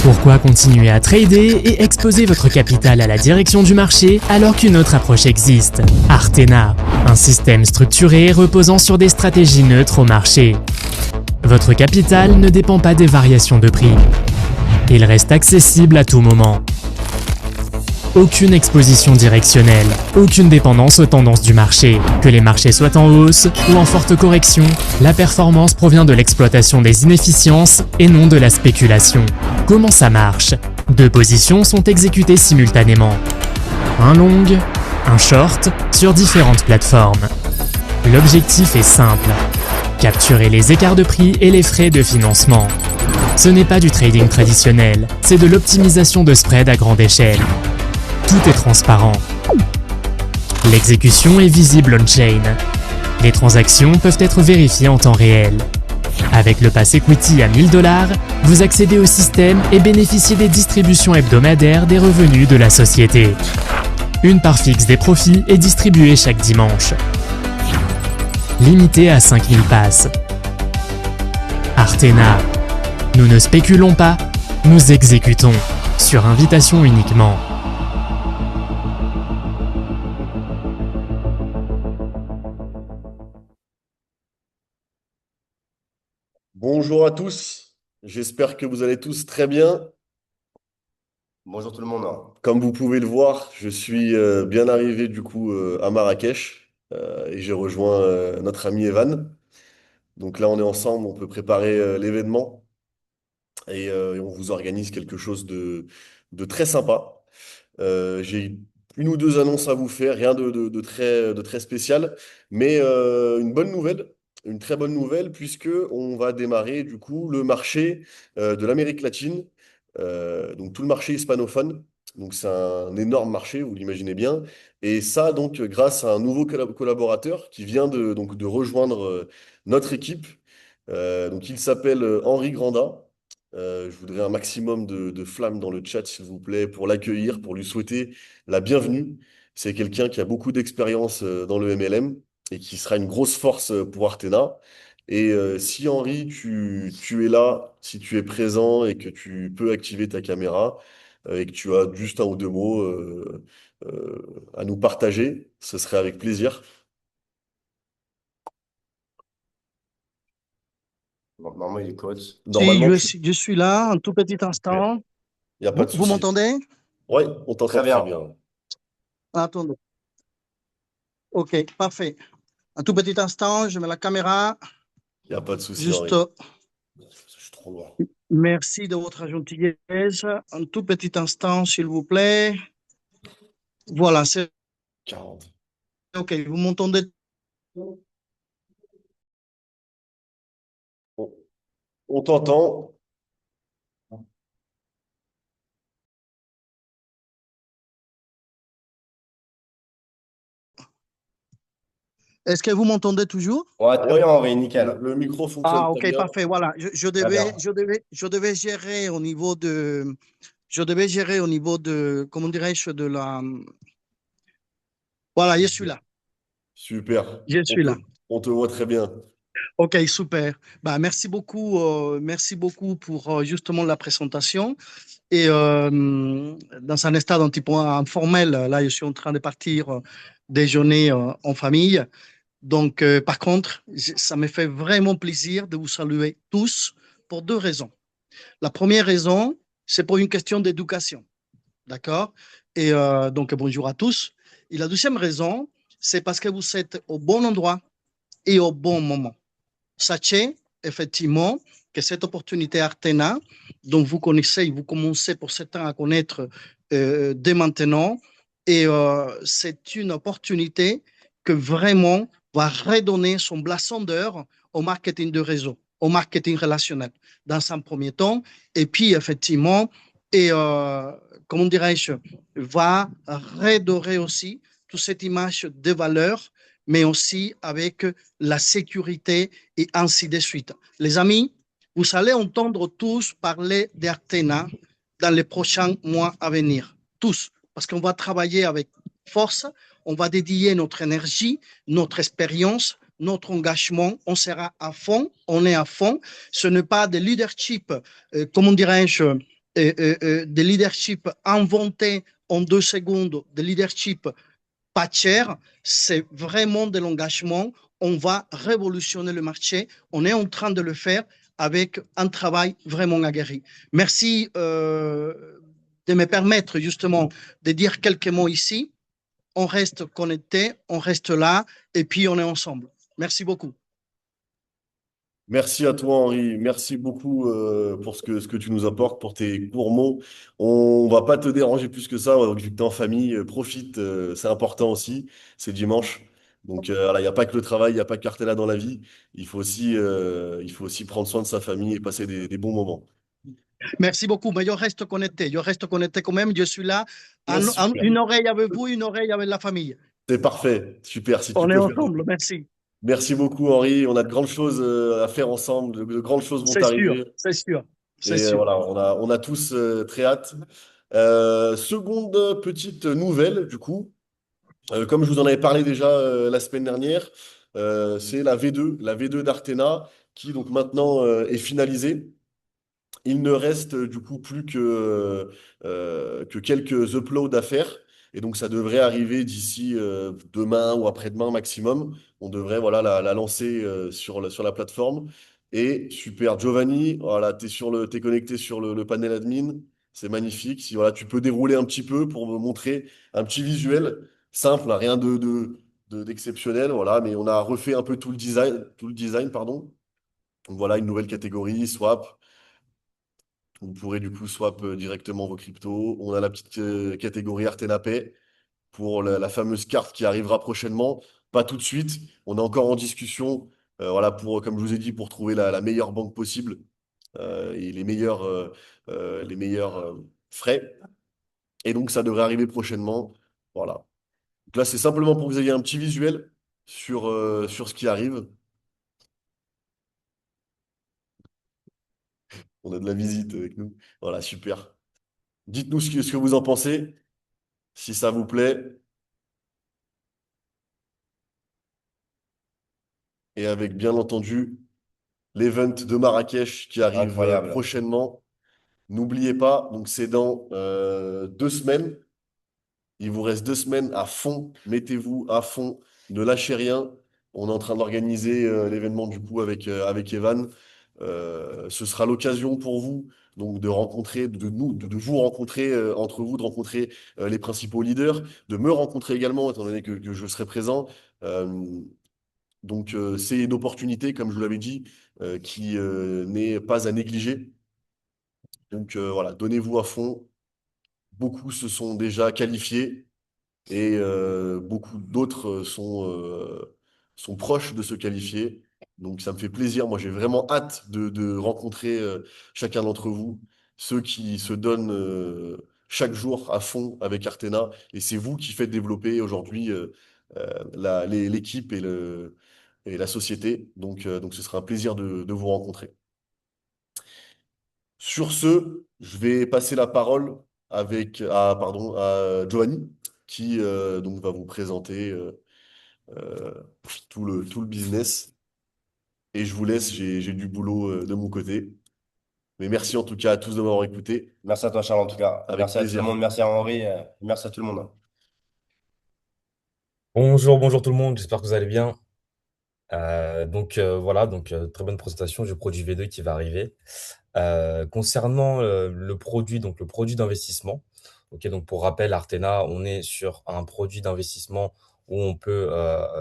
Pourquoi continuer à trader et exposer votre capital à la direction du marché alors qu'une autre approche existe? Artena, un système structuré reposant sur des stratégies neutres au marché. Votre capital ne dépend pas des variations de prix. Il reste accessible à tout moment. Aucune exposition directionnelle, aucune dépendance aux tendances du marché. Que les marchés soient en hausse ou en forte correction, la performance provient de l'exploitation des inefficiences et non de la spéculation. Comment ça marche? Deux positions sont exécutées simultanément. Un long, un short, sur différentes plateformes. L'objectif est simple: capturer les écarts de prix et les frais de financement. Ce n'est pas du trading traditionnel, c'est de l'optimisation de spread à grande échelle. Tout est transparent. L'exécution est visible on-chain. Les transactions peuvent être vérifiées en temps réel. Avec le pass equity à 1000 $, vous accédez au système et bénéficiez des distributions hebdomadaires des revenus de la société. Une part fixe des profits est distribuée chaque dimanche. Limité à 5000 passes. Artena. Nous ne spéculons pas, nous exécutons, sur invitation uniquement. Bonjour à tous, j'espère que vous allez tous très bien. Bonjour tout le monde. Comme vous pouvez le voir, je suis bien arrivé du coup à Marrakech et j'ai rejoint notre ami Evan. Donc là, on est ensemble, on peut préparer l'événement et on vous organise quelque chose de très sympa. J'ai une ou deux annonces à vous faire, rien de très spécial, mais une bonne nouvelle. Une très bonne nouvelle puisque on va démarrer du coup le marché de l'Amérique latine, donc tout le marché hispanophone. Donc c'est un énorme marché, vous l'imaginez bien. Et ça donc grâce à un nouveau collaborateur qui vient de rejoindre notre équipe. Donc il s'appelle Henri Granda. Je voudrais un maximum de flammes dans le chat s'il vous plaît pour l'accueillir, pour lui souhaiter la bienvenue. C'est quelqu'un qui a beaucoup d'expérience dans le MLM et qui sera une grosse force pour Artena. Et si Henri, tu es là, si tu es présent et que tu peux activer ta caméra et que tu as juste un ou deux mots à nous partager, ce serait avec plaisir. Normalement, il est coach. Si, Normalement, je suis là, un tout petit instant. il n'y a pas de Vous souci. m'entendez? Oui, on t'entend Très très bien. bien. Attendez. OK, parfait. Un tout petit instant, je mets la caméra. Il n'y a pas de souci, Juste, Henri. Je suis trop loin. merci de votre gentillesse. Un tout petit instant, s'il vous plaît. Voilà, c'est 40. OK. Vous m'entendez? On t'entend. Est-ce que vous m'entendez toujours? Ouais, très bien, Henri, nickel. Le micro fonctionne Ah, très OK, bien. parfait. Voilà, bien. je devais gérer au niveau de, comment dirais-je, de la. Voilà, je suis là. Super. Je suis là. On te voit très bien. OK, super. Bah, merci beaucoup pour justement la présentation. Et dans un stade un petit peu informel, là, je suis en train de partir déjeuner en famille. Donc, par contre, ça me fait vraiment plaisir de vous saluer tous pour deux raisons. La première raison, c'est pour une question d'éducation. D'accord? Et donc, bonjour à tous. Et la deuxième raison, c'est parce que vous êtes au bon endroit et au bon moment. Sachez effectivement que cette opportunité Artena, dont vous connaissez, vous commencez pour certains à connaître dès maintenant, et c'est une opportunité que vraiment va redonner son blason d'or au marketing de réseau, au marketing relationnel, dans un premier temps, et puis effectivement, et comment dirais-je, va redorer aussi toute cette image de valeur, mais aussi avec la sécurité et ainsi de suite. Les amis, vous allez entendre tous parler d'Artena dans les prochains mois à venir. Tous. Parce qu'on va travailler avec force, on va dédier notre énergie, notre expérience, notre engagement, on sera à fond, on est à fond. Ce n'est pas de leadership, comment dirais-je, de leadership inventé en 2 secondes, de leadership pas cher, c'est vraiment de l'engagement. On va révolutionner le marché. On est en train de le faire avec un travail vraiment aguerri. Merci de me permettre justement de dire quelques mots ici. On reste connecté, on reste là et puis on est ensemble. Merci beaucoup. Merci à toi, Henri. Merci beaucoup pour ce que tu nous apportes, pour tes courts mots. On va pas te déranger plus que ça, vu que tu es en famille. Profite, c'est important aussi. C'est dimanche. Donc, voilà, il n'y a pas que le travail, il n'y a pas que Cartella dans la vie. Il faut aussi prendre soin de sa famille et passer des bons moments. Merci beaucoup, mais je reste connecté. Je reste connecté quand même. Je suis là, Super. une oreille avec vous, une oreille avec la famille. C'est parfait. Super. Si tu On est peux faire. ensemble. Merci. Merci beaucoup, Henri. On a de grandes choses à faire ensemble. De grandes choses vont C'est sûr, arriver. c'est sûr, c'est Et sûr. voilà, on a tous très hâte. Seconde petite nouvelle, du coup, comme je vous en avais parlé déjà la semaine dernière, c'est la V2 d'Artena, qui donc maintenant est finalisée. Il ne reste du coup plus que quelques uploads à faire. Et donc ça devrait arriver d'ici demain ou après-demain maximum. On devrait voilà, la lancer sur la plateforme. Et super, Giovanni, voilà, t'es connecté sur le panel admin. C'est magnifique. Si voilà, tu peux dérouler un petit peu pour me montrer un petit visuel simple, hein, rien d'exceptionnel. Voilà, mais on a refait un peu tout le design, pardon. Donc voilà, une nouvelle catégorie, swap. Vous pourrez du coup swap directement vos cryptos. On a la petite catégorie Artena Pay pour la fameuse carte qui arrivera prochainement. Pas tout de suite. On est encore en discussion. Voilà, comme je vous ai dit, pour trouver la meilleure banque possible et les meilleurs frais. Et donc, ça devrait arriver prochainement. Voilà. Donc là, c'est simplement pour que vous ayez un petit visuel sur ce qui arrive. On a de la visite avec nous. Voilà, super. Dites-nous ce que vous en pensez, si ça vous plaît. Et avec bien entendu l'event de Marrakech qui arrive Incroyable. prochainement. N'oubliez pas, donc c'est dans 2 semaines. Il vous reste 2 semaines à fond. Mettez-vous à fond. Ne lâchez rien. On est en train d'organiser l'événement du coup avec Evan. Ce sera l'occasion pour vous donc de rencontrer, de vous rencontrer entre vous, de rencontrer les principaux leaders, de me rencontrer également, étant donné que je serai présent. Euh, donc, c'est une opportunité, comme je vous l'avais dit, qui n'est pas à négliger. Donc, voilà, donnez-vous à fond. Beaucoup se sont déjà qualifiés et beaucoup d'autres sont proches de se qualifier. Donc, ça me fait plaisir. Moi, j'ai vraiment hâte de rencontrer chacun d'entre vous, ceux qui se donnent chaque jour à fond avec Artena. Et c'est vous qui faites développer aujourd'hui l'équipe et la société. Donc, ce sera un plaisir de vous rencontrer. Sur ce, je vais passer la parole à Giovanni, qui donc va vous présenter euh, tout le business. Et je vous laisse, j'ai du boulot de mon côté. Mais merci en tout cas à tous de m'avoir écouté. Merci à toi, Charles, en tout cas. Avec Merci à tout le plaisir. monde. Merci à Henri. Merci à tout le monde. Bonjour, bonjour tout le monde, j'espère que vous allez bien. Voilà, très bonne présentation du produit V2 qui va arriver. Concernant le produit, donc le produit d'investissement, ok, donc pour rappel, Artena, on est sur un produit d'investissement où on peut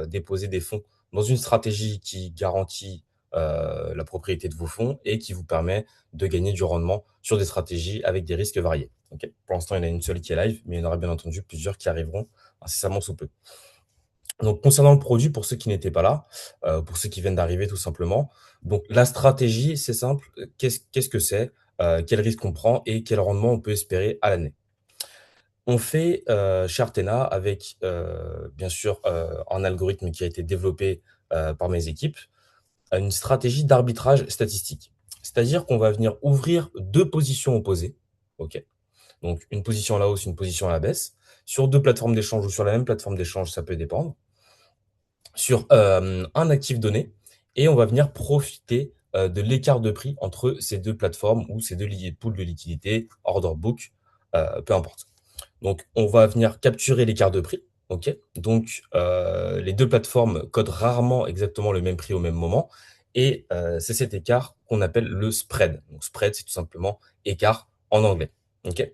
déposer des fonds dans une stratégie qui garantit la propriété de vos fonds et qui vous permet de gagner du rendement sur des stratégies avec des risques variés. Ok. Pour l'instant, il y en a une seule qui est live, mais il y en aura bien entendu plusieurs qui arriveront incessamment sous peu. Donc, concernant le produit, pour ceux qui n'étaient pas là, pour ceux qui viennent d'arriver tout simplement, donc la stratégie, c'est simple. Qu'est-ce que c'est? Quel risque on prend et quel rendement on peut espérer à l'année? On fait chez Artena avec, bien sûr, un algorithme qui a été développé par mes équipes, une stratégie d'arbitrage statistique. C'est-à-dire qu'on va venir ouvrir deux positions opposées, ok, Donc, une position à la hausse, une position à la baisse. Sur deux plateformes d'échange ou sur la même plateforme d'échange, ça peut dépendre. Sur un actif donné, et on va venir profiter de l'écart de prix entre ces deux plateformes ou ces deux pools de liquidité, order book, peu importe. Donc, on va venir capturer l'écart de prix. OK? Donc, les deux plateformes codent rarement exactement le même prix au même moment. Et c'est cet écart qu'on appelle le spread. Donc, spread, c'est tout simplement écart en anglais. OK?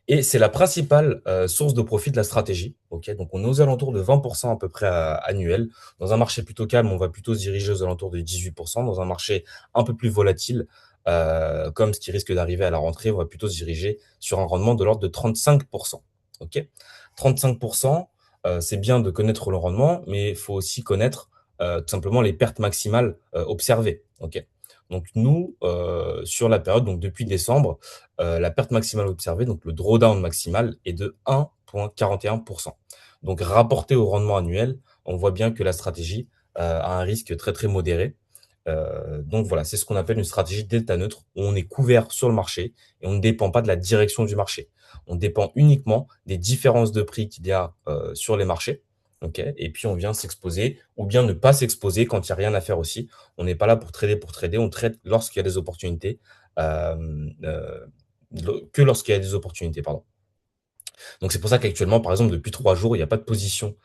Et c'est la principale source de profit de la stratégie. OK? Donc, on est aux alentours de 20% à peu près annuel. Dans un marché plutôt calme, on va plutôt se diriger aux alentours de 18%. Dans un marché un peu plus volatile, comme ce qui risque d'arriver à la rentrée, on va plutôt se diriger sur un rendement de l'ordre de 35%. OK? 35%, c'est bien de connaître le rendement, mais il faut aussi connaître tout simplement les pertes maximales observées. OK? Donc nous, sur la période, donc depuis décembre, la perte maximale observée, donc le drawdown maximal, est de 1,41%. Donc rapporté au rendement annuel, on voit bien que la stratégie a un risque très très modéré. Donc voilà, c'est ce qu'on appelle une stratégie delta neutre, où on est couvert sur le marché et on ne dépend pas de la direction du marché. On dépend uniquement des différences de prix qu'il y a sur les marchés. Okay, et puis on vient s'exposer ou bien ne pas s'exposer quand il n'y a rien à faire aussi. On n'est pas là pour trader, on trade lorsqu'il y a des opportunités, que lorsqu'il y a des opportunités, pardon. Donc c'est pour ça qu'actuellement, par exemple, depuis 3 jours, il n'y a pas de position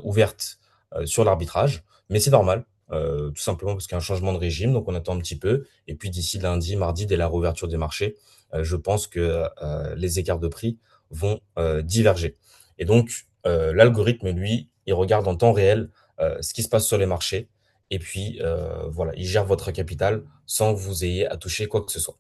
ouverte sur l'arbitrage, mais c'est normal, tout simplement parce qu'il y a un changement de régime, donc on attend un petit peu. Et puis d'ici lundi, mardi, dès la réouverture des marchés, je pense que les écarts de prix vont diverger. Et donc l'algorithme, lui, il regarde en temps réel ce qui se passe sur les marchés. Et puis voilà, il gère votre capital sans que vous ayez à toucher quoi que ce soit.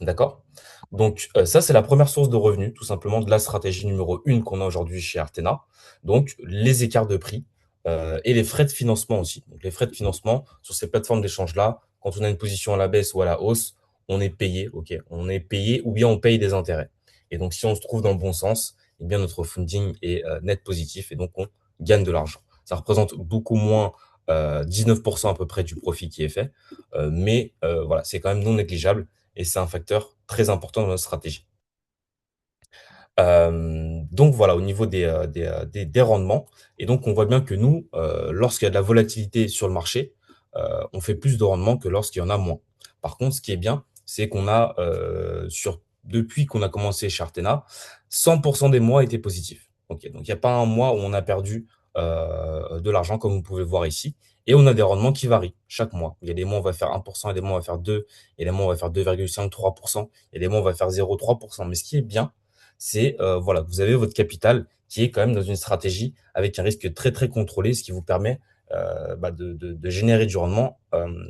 D'accord? Donc, ça, c'est la première source de revenus, tout simplement, de la stratégie numéro 1 qu'on a aujourd'hui chez Artena. Donc, les écarts de prix et les frais de financement aussi. Donc, les frais de financement sur ces plateformes d'échange-là, quand on a une position à la baisse ou à la hausse, on est payé, OK? On est payé ou bien on paye des intérêts. Et donc, si on se trouve dans le bon sens, eh bien, notre funding est net positif et donc on gagne de l'argent. Ça représente beaucoup moins 19% à peu près du profit qui est fait, mais voilà, c'est quand même non négligeable et c'est un facteur très important dans notre stratégie. Donc voilà, au niveau des rendements. Et donc, on voit bien que nous, lorsqu'il y a de la volatilité sur le marché, on fait plus de rendement que lorsqu'il y en a moins. Par contre, ce qui est bien, c'est qu'on a, depuis qu'on a commencé chez Artena, 100% des mois étaient positifs. Ok, donc, il n'y a pas un mois où on a perdu de l'argent, comme vous pouvez le voir ici. Et on a des rendements qui varient chaque mois. Il y a des mois, on va faire 1%, il y a des mois, on va faire 2%, il y a des mois, on va faire 2,5, 3%, il y a des mois, on va faire 0,3%. Mais ce qui est bien, c'est voilà, vous avez votre capital qui est quand même dans une stratégie avec un risque très très contrôlé, ce qui vous permet de générer du rendement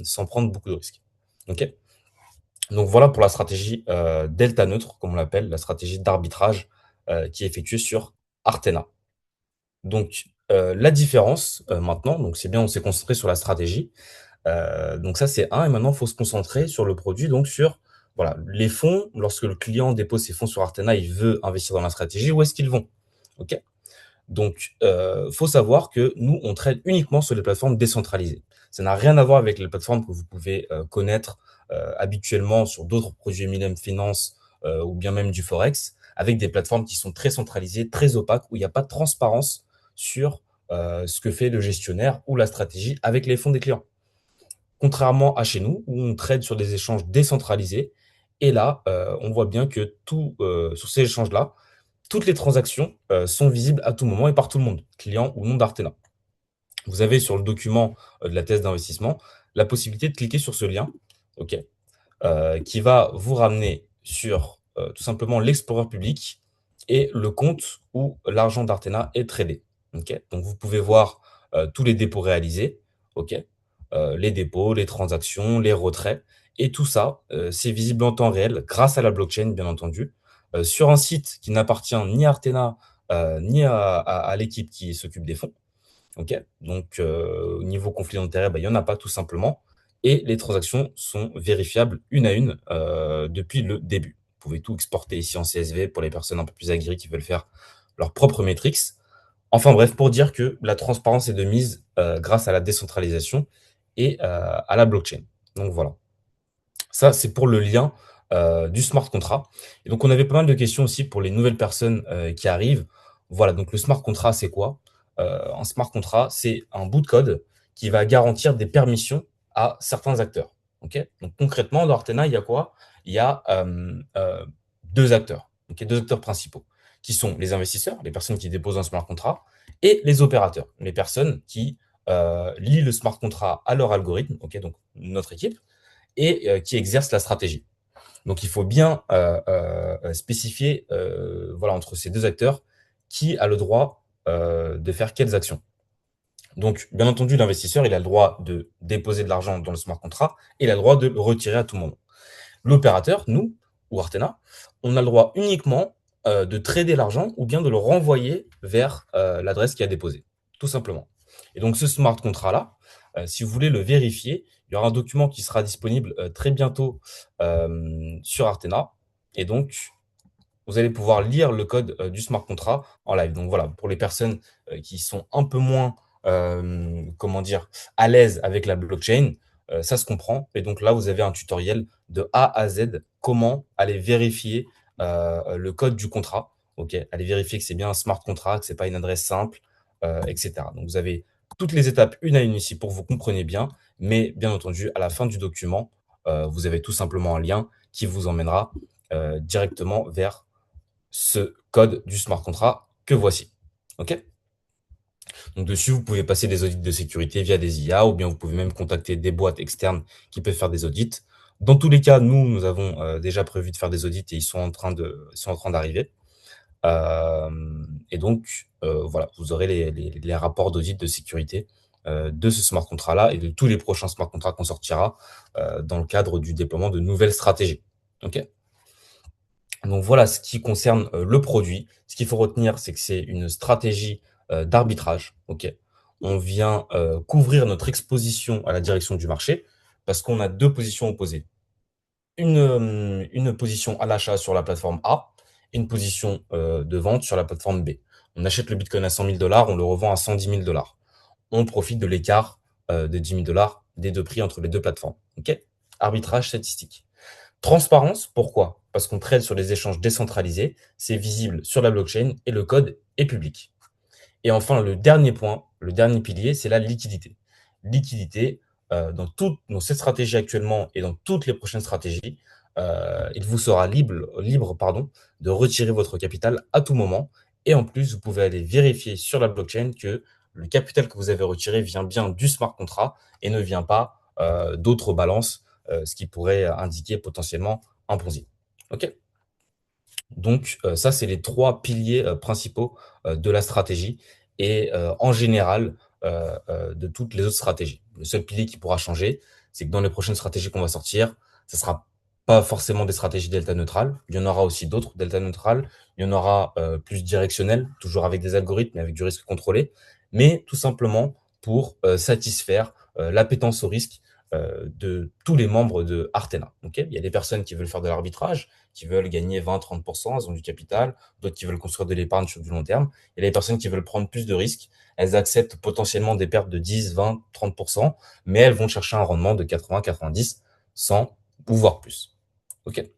sans prendre beaucoup de risques. Ok. Donc voilà pour la stratégie delta neutre, comme on l'appelle, la stratégie d'arbitrage qui est effectuée sur Artena. Donc la différence maintenant, donc c'est bien, on s'est concentré sur la stratégie. Donc ça, c'est un. Et maintenant, il faut se concentrer sur le produit, donc sur voilà, les fonds. Lorsque le client dépose ses fonds sur Artena, il veut investir dans la stratégie, où est-ce qu'ils vont? OK? Donc, faut savoir que nous, on trade uniquement sur les plateformes décentralisées. Ça n'a rien à voir avec les plateformes que vous pouvez connaître habituellement sur d'autres produits Eminem Finance ou bien même du Forex, avec des plateformes qui sont très centralisées, très opaques, où il n'y a pas de transparence sur ce que fait le gestionnaire ou la stratégie avec les fonds des clients. Contrairement à chez nous, où on trade sur des échanges décentralisés. Et là, on voit bien que sur ces échanges-là, toutes les transactions sont visibles à tout moment et par tout le monde, client ou non d'Artena. Vous avez sur le document de la thèse d'investissement la possibilité de cliquer sur ce lien, ok, qui va vous ramener sur tout simplement l'explorer public et le compte où l'argent d'Artena est tradé. Ok, donc vous pouvez voir tous les dépôts réalisés, ok, les dépôts, les transactions, les retraits, et tout ça, c'est visible en temps réel grâce à la blockchain, bien entendu, sur un site qui n'appartient ni à Artena ni à l'équipe qui s'occupe des fonds. Ok, donc au niveau conflit d'intérêt, il n'y en a pas tout simplement. Et les transactions sont vérifiables une à une depuis le début. Vous pouvez tout exporter ici en CSV pour les personnes un peu plus aguerries qui veulent faire leurs propres metrics. Enfin bref, pour dire que la transparence est de mise grâce à la décentralisation et à la blockchain. Donc voilà. Ça, c'est pour le lien du smart contract. Et donc, on avait pas mal de questions aussi pour les nouvelles personnes qui arrivent. Voilà, donc le smart contract, c'est quoi? Un smart contract, c'est un bout de code qui va garantir des permissions à certains acteurs. Ok, donc concrètement, dans Artena, il y a quoi? Il y a deux acteurs, deux acteurs principaux, qui sont les investisseurs, les personnes qui déposent un smart contract, et les opérateurs, les personnes qui lient le smart contract à leur algorithme, donc notre équipe, et qui exercent la stratégie. Donc, il faut bien spécifier voilà, entre ces deux acteurs qui a le droit de faire quelles actions. Donc, bien entendu, l'investisseur, il a le droit de déposer de l'argent dans le smart contract et il a le droit de le retirer à tout moment. L'opérateur, nous, ou Artena, on a le droit uniquement de trader l'argent ou bien de le renvoyer vers l'adresse qui a déposé, tout simplement. Et donc, ce smart contract-là, si vous voulez le vérifier, il y aura un document qui sera disponible très bientôt sur Artena. Et donc, vous allez pouvoir lire le code du smart contract en live. Donc voilà, pour les personnes qui sont un peu moins, comment dire, à l'aise avec la blockchain, ça se comprend. Et donc là, vous avez un tutoriel de A à Z, comment aller vérifier le code du contrat. Ok, aller vérifier que c'est bien un smart contract, que c'est pas une adresse simple, etc. Donc vous avez toutes les étapes une à une ici pour que vous compreniez bien. Mais bien entendu, à la fin du document, vous avez tout simplement un lien qui vous emmènera directement vers ce code du smart contract que voici. OK? Donc dessus, vous pouvez passer des audits de sécurité via des IA ou bien vous pouvez même contacter des boîtes externes qui peuvent faire des audits. Dans tous les cas, nous avons déjà prévu de faire des audits et ils sont en train d'arriver. Et donc, voilà, vous aurez les rapports d'audit de sécurité de ce smart contract-là et de tous les prochains smart contracts qu'on sortira dans le cadre du déploiement de nouvelles stratégies. OK? Donc voilà ce qui concerne le produit. Ce qu'il faut retenir, c'est que c'est une stratégie d'arbitrage. Ok, on vient couvrir notre exposition à la direction du marché parce qu'on a deux positions opposées. Une position à l'achat sur la plateforme A et une position de vente sur la plateforme B. On achète le Bitcoin à 100 000 $, on le revend à 110 000 $. On profite de l'écart de 10 000 $ des deux prix entre les deux plateformes. Ok, arbitrage statistique. Transparence, pourquoi? Parce qu'on trade sur les échanges décentralisés, c'est visible sur la blockchain et le code est public. Et enfin, le dernier point, le dernier pilier, c'est la liquidité. Liquidité, dans toutes ces stratégies actuellement et dans toutes les prochaines stratégies, il vous sera libre de retirer votre capital à tout moment. Et en plus, vous pouvez aller vérifier sur la blockchain que le capital que vous avez retiré vient bien du smart contract et ne vient pas d'autres balances, ce qui pourrait indiquer potentiellement un Ponzi. OK? Donc, ça, c'est les trois piliers principaux de la stratégie et en général de toutes les autres stratégies. Le seul pilier qui pourra changer, c'est que dans les prochaines stratégies qu'on va sortir, ça sera pas forcément des stratégies delta neutrales. Il y en aura aussi d'autres delta neutrales. Il y en aura plus directionnelles, toujours avec des algorithmes et avec du risque contrôlé, mais tout simplement pour satisfaire l'appétence au risque de tous les membres de Artena. Okay, il y a des personnes qui veulent faire de l'arbitrage, qui veulent gagner 20-30%, elles ont du capital, d'autres qui veulent construire de l'épargne sur du long terme. Il y a des personnes qui veulent prendre plus de risques, elles acceptent potentiellement des pertes de 10, 20, 30%, mais elles vont chercher un rendement de 80, 90, 100 ou voire plus. Ok.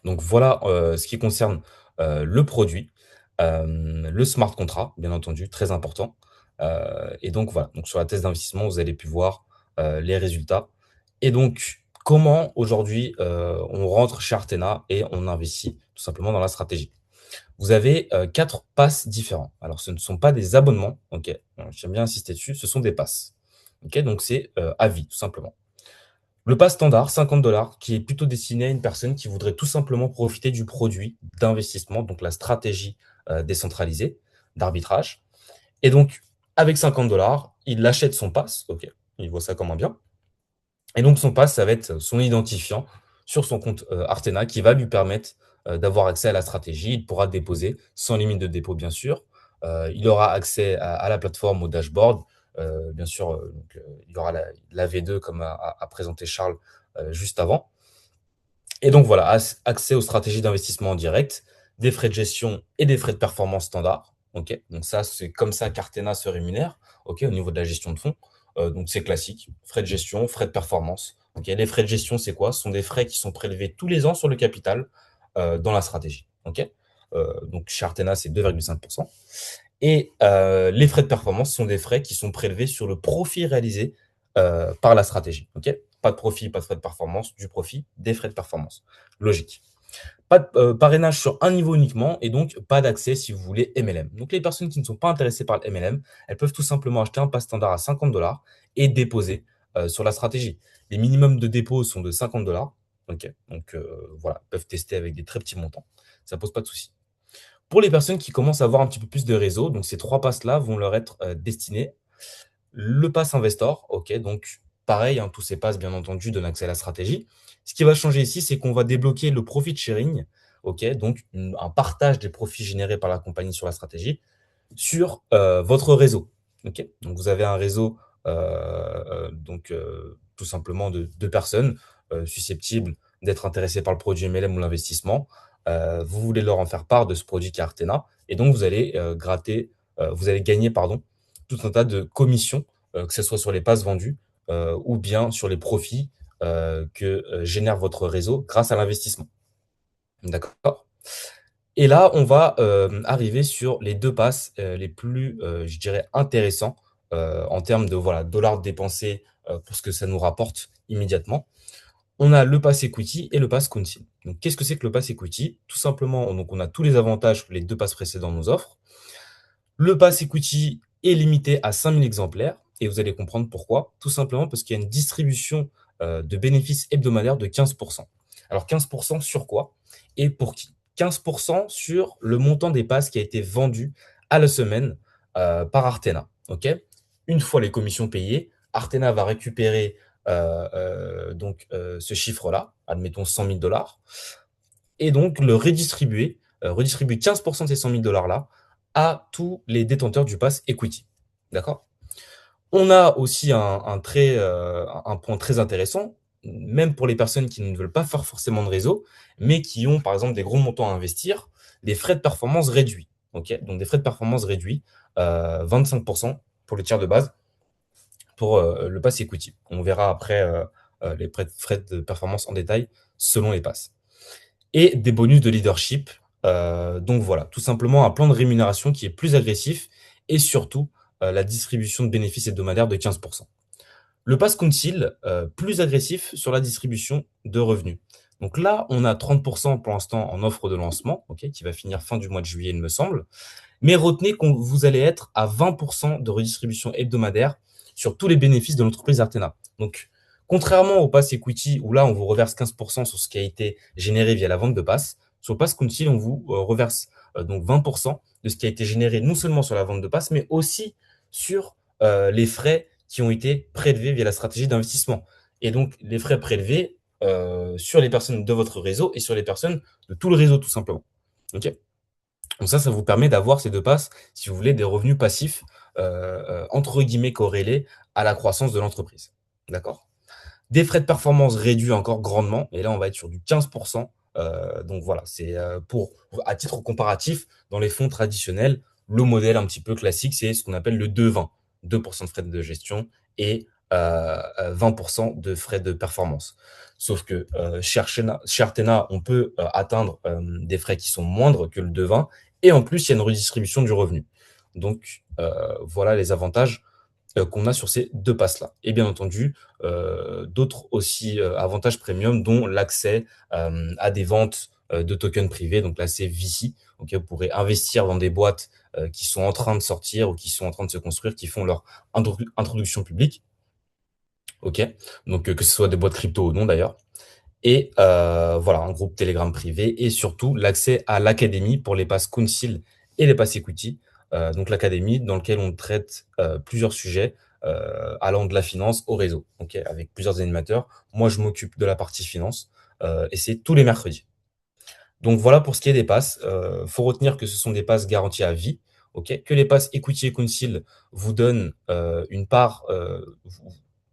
Donc voilà ce qui concerne le produit, le smart contract, bien entendu, très important. Et donc voilà, donc sur la thèse d'investissement, vous allez pu voir les résultats. Et donc, comment aujourd'hui on rentre chez Artena et on investit tout simplement dans la stratégie. Vous avez 4 passes différents. Alors, ce ne sont pas des abonnements, ok, j'aime bien insister dessus, ce sont des passes. Ok, donc c'est à vie, tout simplement. Le pass standard, 50 $, qui est plutôt destiné à une personne qui voudrait tout simplement profiter du produit d'investissement, donc la stratégie décentralisée d'arbitrage. Et donc, avec 50 $, il achète son pass, ok, il voit ça comme un bien. Et donc, son pass, ça va être son identifiant sur son compte Artena qui va lui permettre d'avoir accès à la stratégie. Il pourra déposer sans limite de dépôt, bien sûr. Il aura accès à la plateforme, au dashboard. Bien sûr, il y aura la V2 comme a présenté Charles juste avant. Et donc voilà, accès aux stratégies d'investissement en direct, des frais de gestion et des frais de performance standard. Ok, donc ça, c'est comme ça qu'Artena se rémunère, ok, au niveau de la gestion de fonds. Donc c'est classique, frais de gestion, frais de performance. Ok, les frais de gestion, c'est quoi? Ce sont des frais qui sont prélevés tous les ans sur le capital dans la stratégie. Ok. Donc chez Artena, c'est 2,5%. Et les frais de performance sont des frais qui sont prélevés sur le profit réalisé par la stratégie. Ok. Pas de profit, pas de frais de performance, du profit, des frais de performance. Logique. Pas de parrainage sur un niveau uniquement et donc pas d'accès si vous voulez MLM. Donc les personnes qui ne sont pas intéressées par le MLM, elles peuvent tout simplement acheter un pass standard à 50$ et déposer sur la stratégie. Les minimums de dépôt sont de 50$. Ok, donc voilà, ils peuvent tester avec des très petits montants. Ça pose pas de souci. Pour les personnes qui commencent à avoir un petit peu plus de réseau, donc ces 3 passes-là vont leur être destinés. Le pass Investor, ok, donc pareil, hein, tous ces passes, bien entendu, donnent accès à la stratégie. Ce qui va changer ici, c'est qu'on va débloquer le profit sharing, ok, donc un partage des profits générés par la compagnie sur la stratégie sur votre réseau. Ok, donc vous avez un réseau, tout simplement de 2 personnes susceptibles d'être intéressées par le produit MLM ou l'investissement. Vous voulez leur en faire part de ce produit qui est Artena, et donc vous allez vous allez gagner, pardon, tout un tas de commissions, que ce soit sur les passes vendues ou bien sur les profits que génère votre réseau grâce à l'investissement. D'accord? Et là, on va arriver sur les 2 passes les plus, je dirais, intéressants en termes de voilà, dollars dépensés pour ce que ça nous rapporte immédiatement. On a le pass equity et le pass council. Donc, qu'est-ce que c'est que le pass equity? Tout simplement, donc, on a tous les avantages que les 2 passes précédents nous offrent. Le pass equity est limité à 5000 exemplaires et vous allez comprendre pourquoi. Tout simplement parce qu'il y a une distribution de bénéfices hebdomadaires de 15%. Alors 15% sur quoi et pour qui? 15% sur le montant des passes qui a été vendu à la semaine par Artena. Ok. Une fois les commissions payées, Artena va récupérer ce chiffre-là, admettons 100 000$, et donc le redistribuer 15% de ces 100 000$ là à tous les détenteurs du pass equity. D'accord? On a aussi un point très intéressant, même pour les personnes qui ne veulent pas faire forcément de réseau, mais qui ont par exemple des gros montants à investir, des frais de performance réduits. Ok, donc des frais de performance réduits, 25% pour les tiers de base pour le pass equity. On verra après les frais de performance en détail selon les passes. Et des bonus de leadership. Donc voilà, tout simplement un plan de rémunération qui est plus agressif et surtout la distribution de bénéfices hebdomadaires de 15%. Le pass council, plus agressif sur la distribution de revenus. Donc là, on a 30% pour l'instant en offre de lancement, ok, qui va finir fin du mois de juillet, il me semble. Mais retenez que vous allez être à 20% de redistribution hebdomadaire sur tous les bénéfices de l'entreprise Artena. Donc, contrairement au pass equity, où là, on vous reverse 15% sur ce qui a été généré via la vente de pass, sur le pass council, on vous reverse donc 20% de ce qui a été généré non seulement sur la vente de pass, mais aussi sur les frais qui ont été prélevés via la stratégie d'investissement. Et donc, les frais prélevés sur les personnes de votre réseau et sur les personnes de tout le réseau, tout simplement. OK? Donc ça vous permet d'avoir ces 2 passes, si vous voulez, des revenus passifs, entre guillemets corrélés à la croissance de l'entreprise. D'accord? Des frais de performance réduits encore grandement, et là on va être sur du 15%. Donc voilà, c'est à titre comparatif, dans les fonds traditionnels, le modèle un petit peu classique, c'est ce qu'on appelle le 2-20. 2% de frais de gestion et 20% de frais de performance. Sauf que chez Artena, on peut atteindre des frais qui sont moindres que le 2,20 et en plus, il y a une redistribution du revenu. Donc, voilà les avantages qu'on a sur ces 2 passes-là. Et bien entendu, d'autres aussi avantages premium, dont l'accès à des ventes de tokens privés. Donc là, c'est VC. Donc, vous pourrez investir dans des boîtes qui sont en train de sortir ou qui sont en train de se construire, qui font leur introduction publique. Ok, donc que ce soit des boîtes crypto ou non d'ailleurs. Et voilà, un groupe Telegram privé et surtout l'accès à l'académie pour les passes council et les passes equity. Donc l'académie dans lequel on traite plusieurs sujets allant de la finance au réseau, ok, avec plusieurs animateurs. Moi, je m'occupe de la partie finance et c'est tous les mercredis. Donc voilà pour ce qui est des passes. Faut retenir que ce sont des passes garanties à vie, ok, que les passes equity et council vous donnent une part,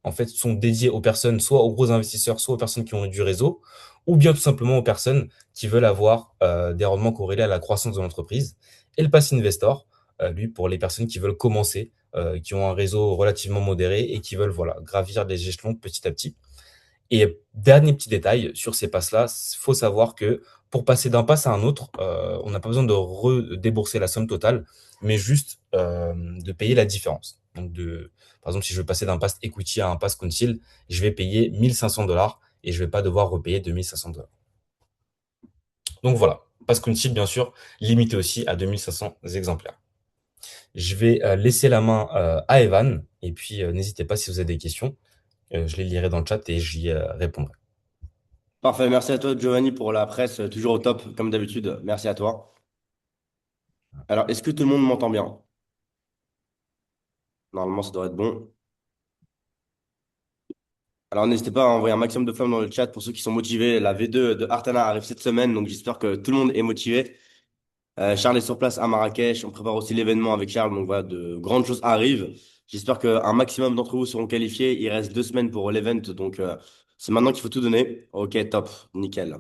en fait, sont dédiées aux personnes, soit aux gros investisseurs, soit aux personnes qui ont du réseau, ou bien tout simplement aux personnes qui veulent avoir des rendements corrélés à la croissance de l'entreprise. Et le pass investor, lui, pour les personnes qui veulent commencer, qui ont un réseau relativement modéré et qui veulent voilà, gravir les échelons petit à petit. Et dernier petit détail sur ces passes-là, il faut savoir que pour passer d'un pass à un autre, on n'a pas besoin de redébourser la somme totale, mais juste de payer la différence. Donc, par exemple, si je veux passer d'un pass equity à un pass conceal, je vais payer 1 500 $ et je vais pas devoir repayer 2 500 $. Donc voilà, pass conceal, bien sûr, limité aussi à 2 500 exemplaires. Je vais laisser la main à Evan, et puis n'hésitez pas si vous avez des questions, je les lirai dans le chat et j'y répondrai. Parfait, merci à toi Giovanni pour la presse, toujours au top comme d'habitude. Merci à toi. Alors, est-ce que tout le monde m'entend bien? Normalement, ça devrait être bon. Alors, n'hésitez pas à envoyer un maximum de flammes dans le chat pour ceux qui sont motivés. La V2 de Artana arrive cette semaine, donc j'espère que tout le monde est motivé. Charles est sur place à Marrakech. On prépare aussi l'événement avec Charles, donc voilà, de grandes choses arrivent. J'espère qu'un maximum d'entre vous seront qualifiés. Il reste 2 semaines pour l'event, donc c'est maintenant qu'il faut tout donner. Ok, top, nickel.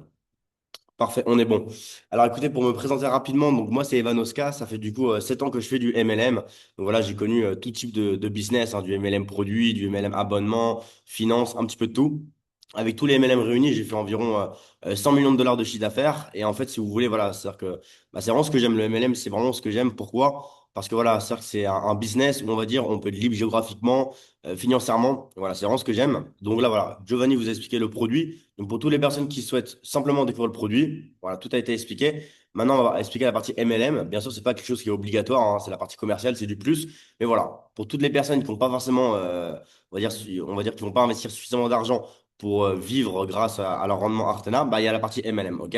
Parfait, on est bon. Alors écoutez, pour me présenter rapidement, donc moi c'est Evan Oska, ça fait du coup 7 ans que je fais du MLM. Donc voilà, j'ai connu tout type de business, hein, du MLM produit, du MLM abonnement, finance, un petit peu de tout. Avec tous les MLM réunis, j'ai fait environ 100 millions de dollars de chiffre d'affaires. Et en fait, si vous voulez, voilà, c'est-à-dire que c'est vraiment ce que j'aime, le MLM, c'est vraiment ce que j'aime. Pourquoi? Parce que voilà, c'est-à-dire que c'est un business où on va dire on peut être libre géographiquement, financièrement. Voilà, c'est vraiment ce que j'aime. Donc là, voilà, Giovanni vous a expliqué le produit. Donc, pour toutes les personnes qui souhaitent simplement découvrir le produit, voilà, tout a été expliqué. Maintenant, on va expliquer la partie MLM. Bien sûr, c'est pas quelque chose qui est obligatoire, hein, c'est la partie commerciale, c'est du plus. Mais voilà, pour toutes les personnes qui n'ont pas forcément, on va dire qu'ils vont pas investir suffisamment d'argent pour vivre grâce à leur rendement Artena, bah, il y a la partie MLM, ok?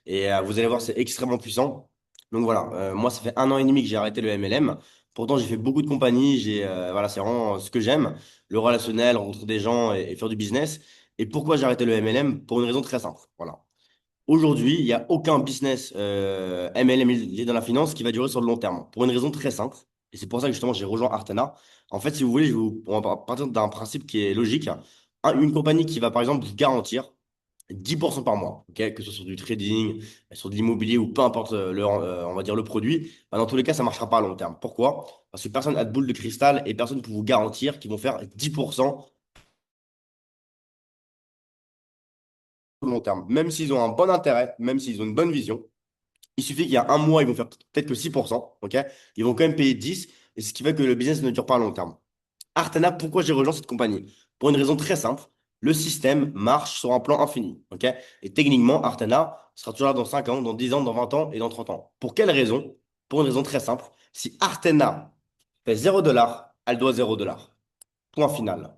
Et vous allez voir, c'est extrêmement puissant. Donc voilà, moi, ça fait 1 an et demi que j'ai arrêté le MLM. Pourtant, j'ai fait beaucoup de compagnies. Voilà, c'est vraiment ce que j'aime, le relationnel, rencontrer des gens et faire du business. Et pourquoi j'ai arrêté le MLM? Pour une raison très simple. Voilà. Aujourd'hui, il n'y a aucun business MLM lié dans la finance qui va durer sur le long terme. Pour une raison très simple. Et c'est pour ça que justement j'ai rejoint Artena. En fait, si vous voulez, on va partir d'un principe qui est logique. Une compagnie qui va par exemple vous garantir 10% par mois, ok, que ce soit sur du trading, sur de l'immobilier ou peu importe on va dire le produit, bah, dans tous les cas, ça ne marchera pas à long terme. Pourquoi? Parce que personne n'a de boule de cristal et personne ne peut vous garantir qu'ils vont faire 10% long terme. Même s'ils ont un bon intérêt, même s'ils ont une bonne vision, il suffit qu'il y a un mois, ils vont faire peut-être que 6%, ok? Ils vont quand même payer 10, et c'est ce qui fait que le business ne dure pas à long terme. Artana, pourquoi j'ai rejoint cette compagnie? Pour une raison très simple, le système marche sur un plan infini, ok? Et techniquement, Artana sera toujours là dans 5 ans, dans 10 ans, dans 20 ans et dans 30 ans. Pour quelle raison? Pour une raison très simple. Si Artena fait 0 $, elle doit 0 $. Point final.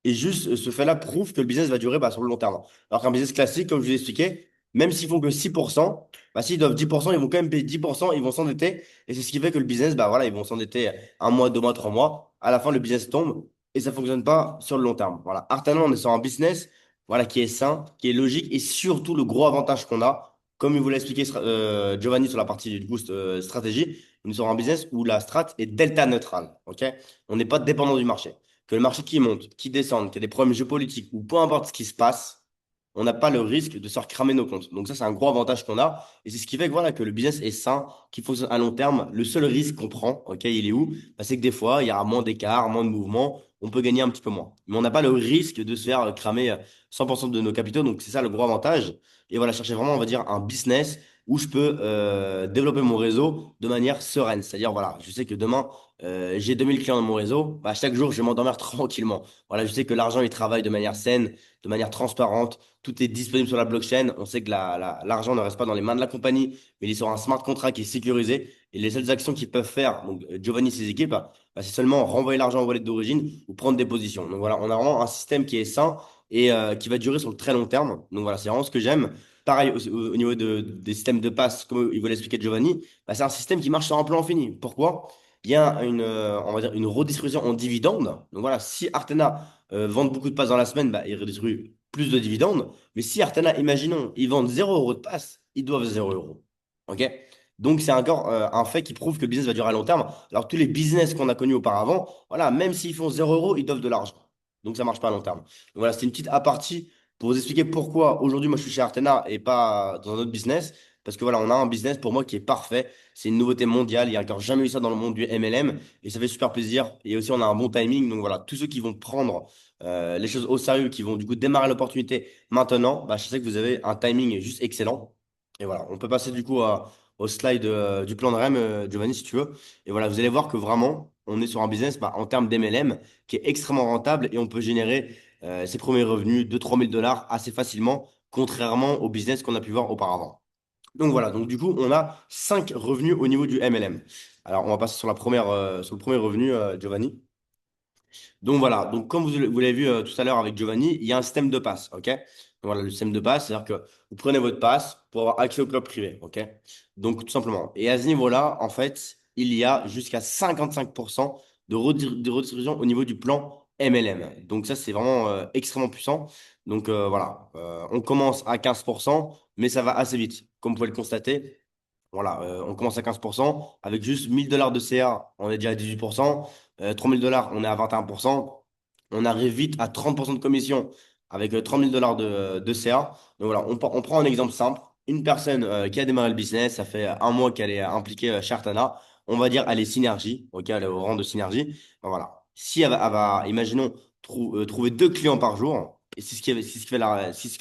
Et juste ce fait-là prouve que le business va durer bah, sur le long terme. Alors qu'un business classique, comme je vous ai expliqué, même s'ils font que 6%, bah, s'ils doivent 10%, ils vont quand même payer 10%, ils vont s'endetter. Et c'est ce qui fait que le business, bah, voilà, ils vont s'endetter 1 mois, 2 mois, 3 mois. À la fin, le business tombe et ça ne fonctionne pas sur le long terme. Voilà. Artana, on est sur un business voilà, qui est sain, qui est logique et surtout le gros avantage qu'on a, comme il vous l'a expliqué Giovanni sur la partie du coup, stratégie, on est sur un business où la strat est delta neutrale. Ok. On n'est pas dépendant du marché que le marché qui monte, qui descende, qu'il y a des problèmes géopolitiques ou peu importe ce qui se passe, on n'a pas le risque de se faire cramer nos comptes. Donc ça, c'est un gros avantage qu'on a. Et c'est ce qui fait que, voilà, que le business est sain, qu'il fonctionne à long terme. Le seul risque qu'on prend, ok, il est où? Bah, c'est que des fois, il y aura moins d'écart, moins de mouvements, on peut gagner un petit peu moins. Mais on n'a pas le risque de se faire cramer 100% de nos capitaux. Donc c'est ça le gros avantage. Et voilà, chercher vraiment, on va dire, un business où je peux développer mon réseau de manière sereine. C'est-à-dire, voilà, je sais que demain, j'ai 2000 clients dans mon réseau, bah, chaque jour, je vais m'endormir tranquillement. Voilà, je sais que l'argent, il travaille de manière saine, de manière transparente. Tout est disponible sur la blockchain. On sait que l'argent ne reste pas dans les mains de la compagnie, mais il est sur un smart contract qui est sécurisé. Et les seules actions qu'ils peuvent faire, donc Giovanni et ses équipes, bah, c'est seulement renvoyer l'argent en wallet d'origine ou prendre des positions. Donc voilà, on a vraiment un système qui est sain et qui va durer sur le très long terme. Donc voilà, c'est vraiment ce que j'aime. Pareil, au niveau des systèmes de passe, comme il vous l'expliquer Giovanni, bah, c'est un système qui marche sur un plan infini. Pourquoi? Il y a on va dire une redistribution en dividendes. Donc voilà, si Artena vend beaucoup de passes dans la semaine, bah, il redistribue plus de dividendes. Mais si Artena, imaginons, ils vendent 0 € de passes, ils doivent 0 €. OK? Donc c'est encore un fait qui prouve que le business va durer à long terme. Alors tous les business qu'on a connus auparavant, voilà, même s'ils font 0 €, ils doivent de l'argent. Donc ça marche pas à long terme. Donc voilà, c'est une petite apartie pour vous expliquer pourquoi aujourd'hui moi je suis chez Artena et pas dans un autre business. parce que voilà, on a un business pour moi qui est parfait. C'est une nouveauté mondiale. Il n'y a encore jamais eu ça dans le monde du MLM et ça fait super plaisir. Et aussi, on a un bon timing. Donc voilà, tous ceux qui vont prendre les choses au sérieux, qui vont du coup démarrer l'opportunité maintenant, bah, je sais que vous avez un timing juste excellent. Et voilà, on peut passer du coup au slide du plan de REM, Giovanni, si tu veux. Et voilà, vous allez voir que vraiment, on est sur un business bah, en termes d'MLM qui est extrêmement rentable et on peut générer ses premiers revenus de 3 000 $ assez facilement, contrairement au business qu'on a pu voir auparavant. Donc voilà, donc du coup, on a 5 revenus au niveau du MLM. Alors, on va passer sur sur le premier revenu, Giovanni. Donc voilà, donc comme vous l'avez vu tout à l'heure avec Giovanni, il y a un système de passe, ok? Donc voilà, le système de passe, c'est-à-dire que vous prenez votre passe pour avoir accès au club privé, ok? Donc tout simplement. Et à ce niveau-là, en fait, il y a jusqu'à 55% de redistribution au niveau du plan MLM. Donc ça, c'est vraiment extrêmement puissant. Donc voilà, on commence à 15%, mais ça va assez vite. Comme vous pouvez le constater, voilà, on commence à 15%. Avec juste 1 000 $ de CA, on est déjà à 18%. 3 000 $, on est à 21%. On arrive vite à 30% de commission avec 30 000 $ de CA. Donc voilà, on prend un exemple simple. Une personne qui a démarré le business, ça fait un mois qu'elle est impliquée chez Artana. On va dire elle est synergie. Ok, elle est au rang de synergie. Ben voilà. Si imaginons, trouver 2 clients par jour, et c'est ce qui fait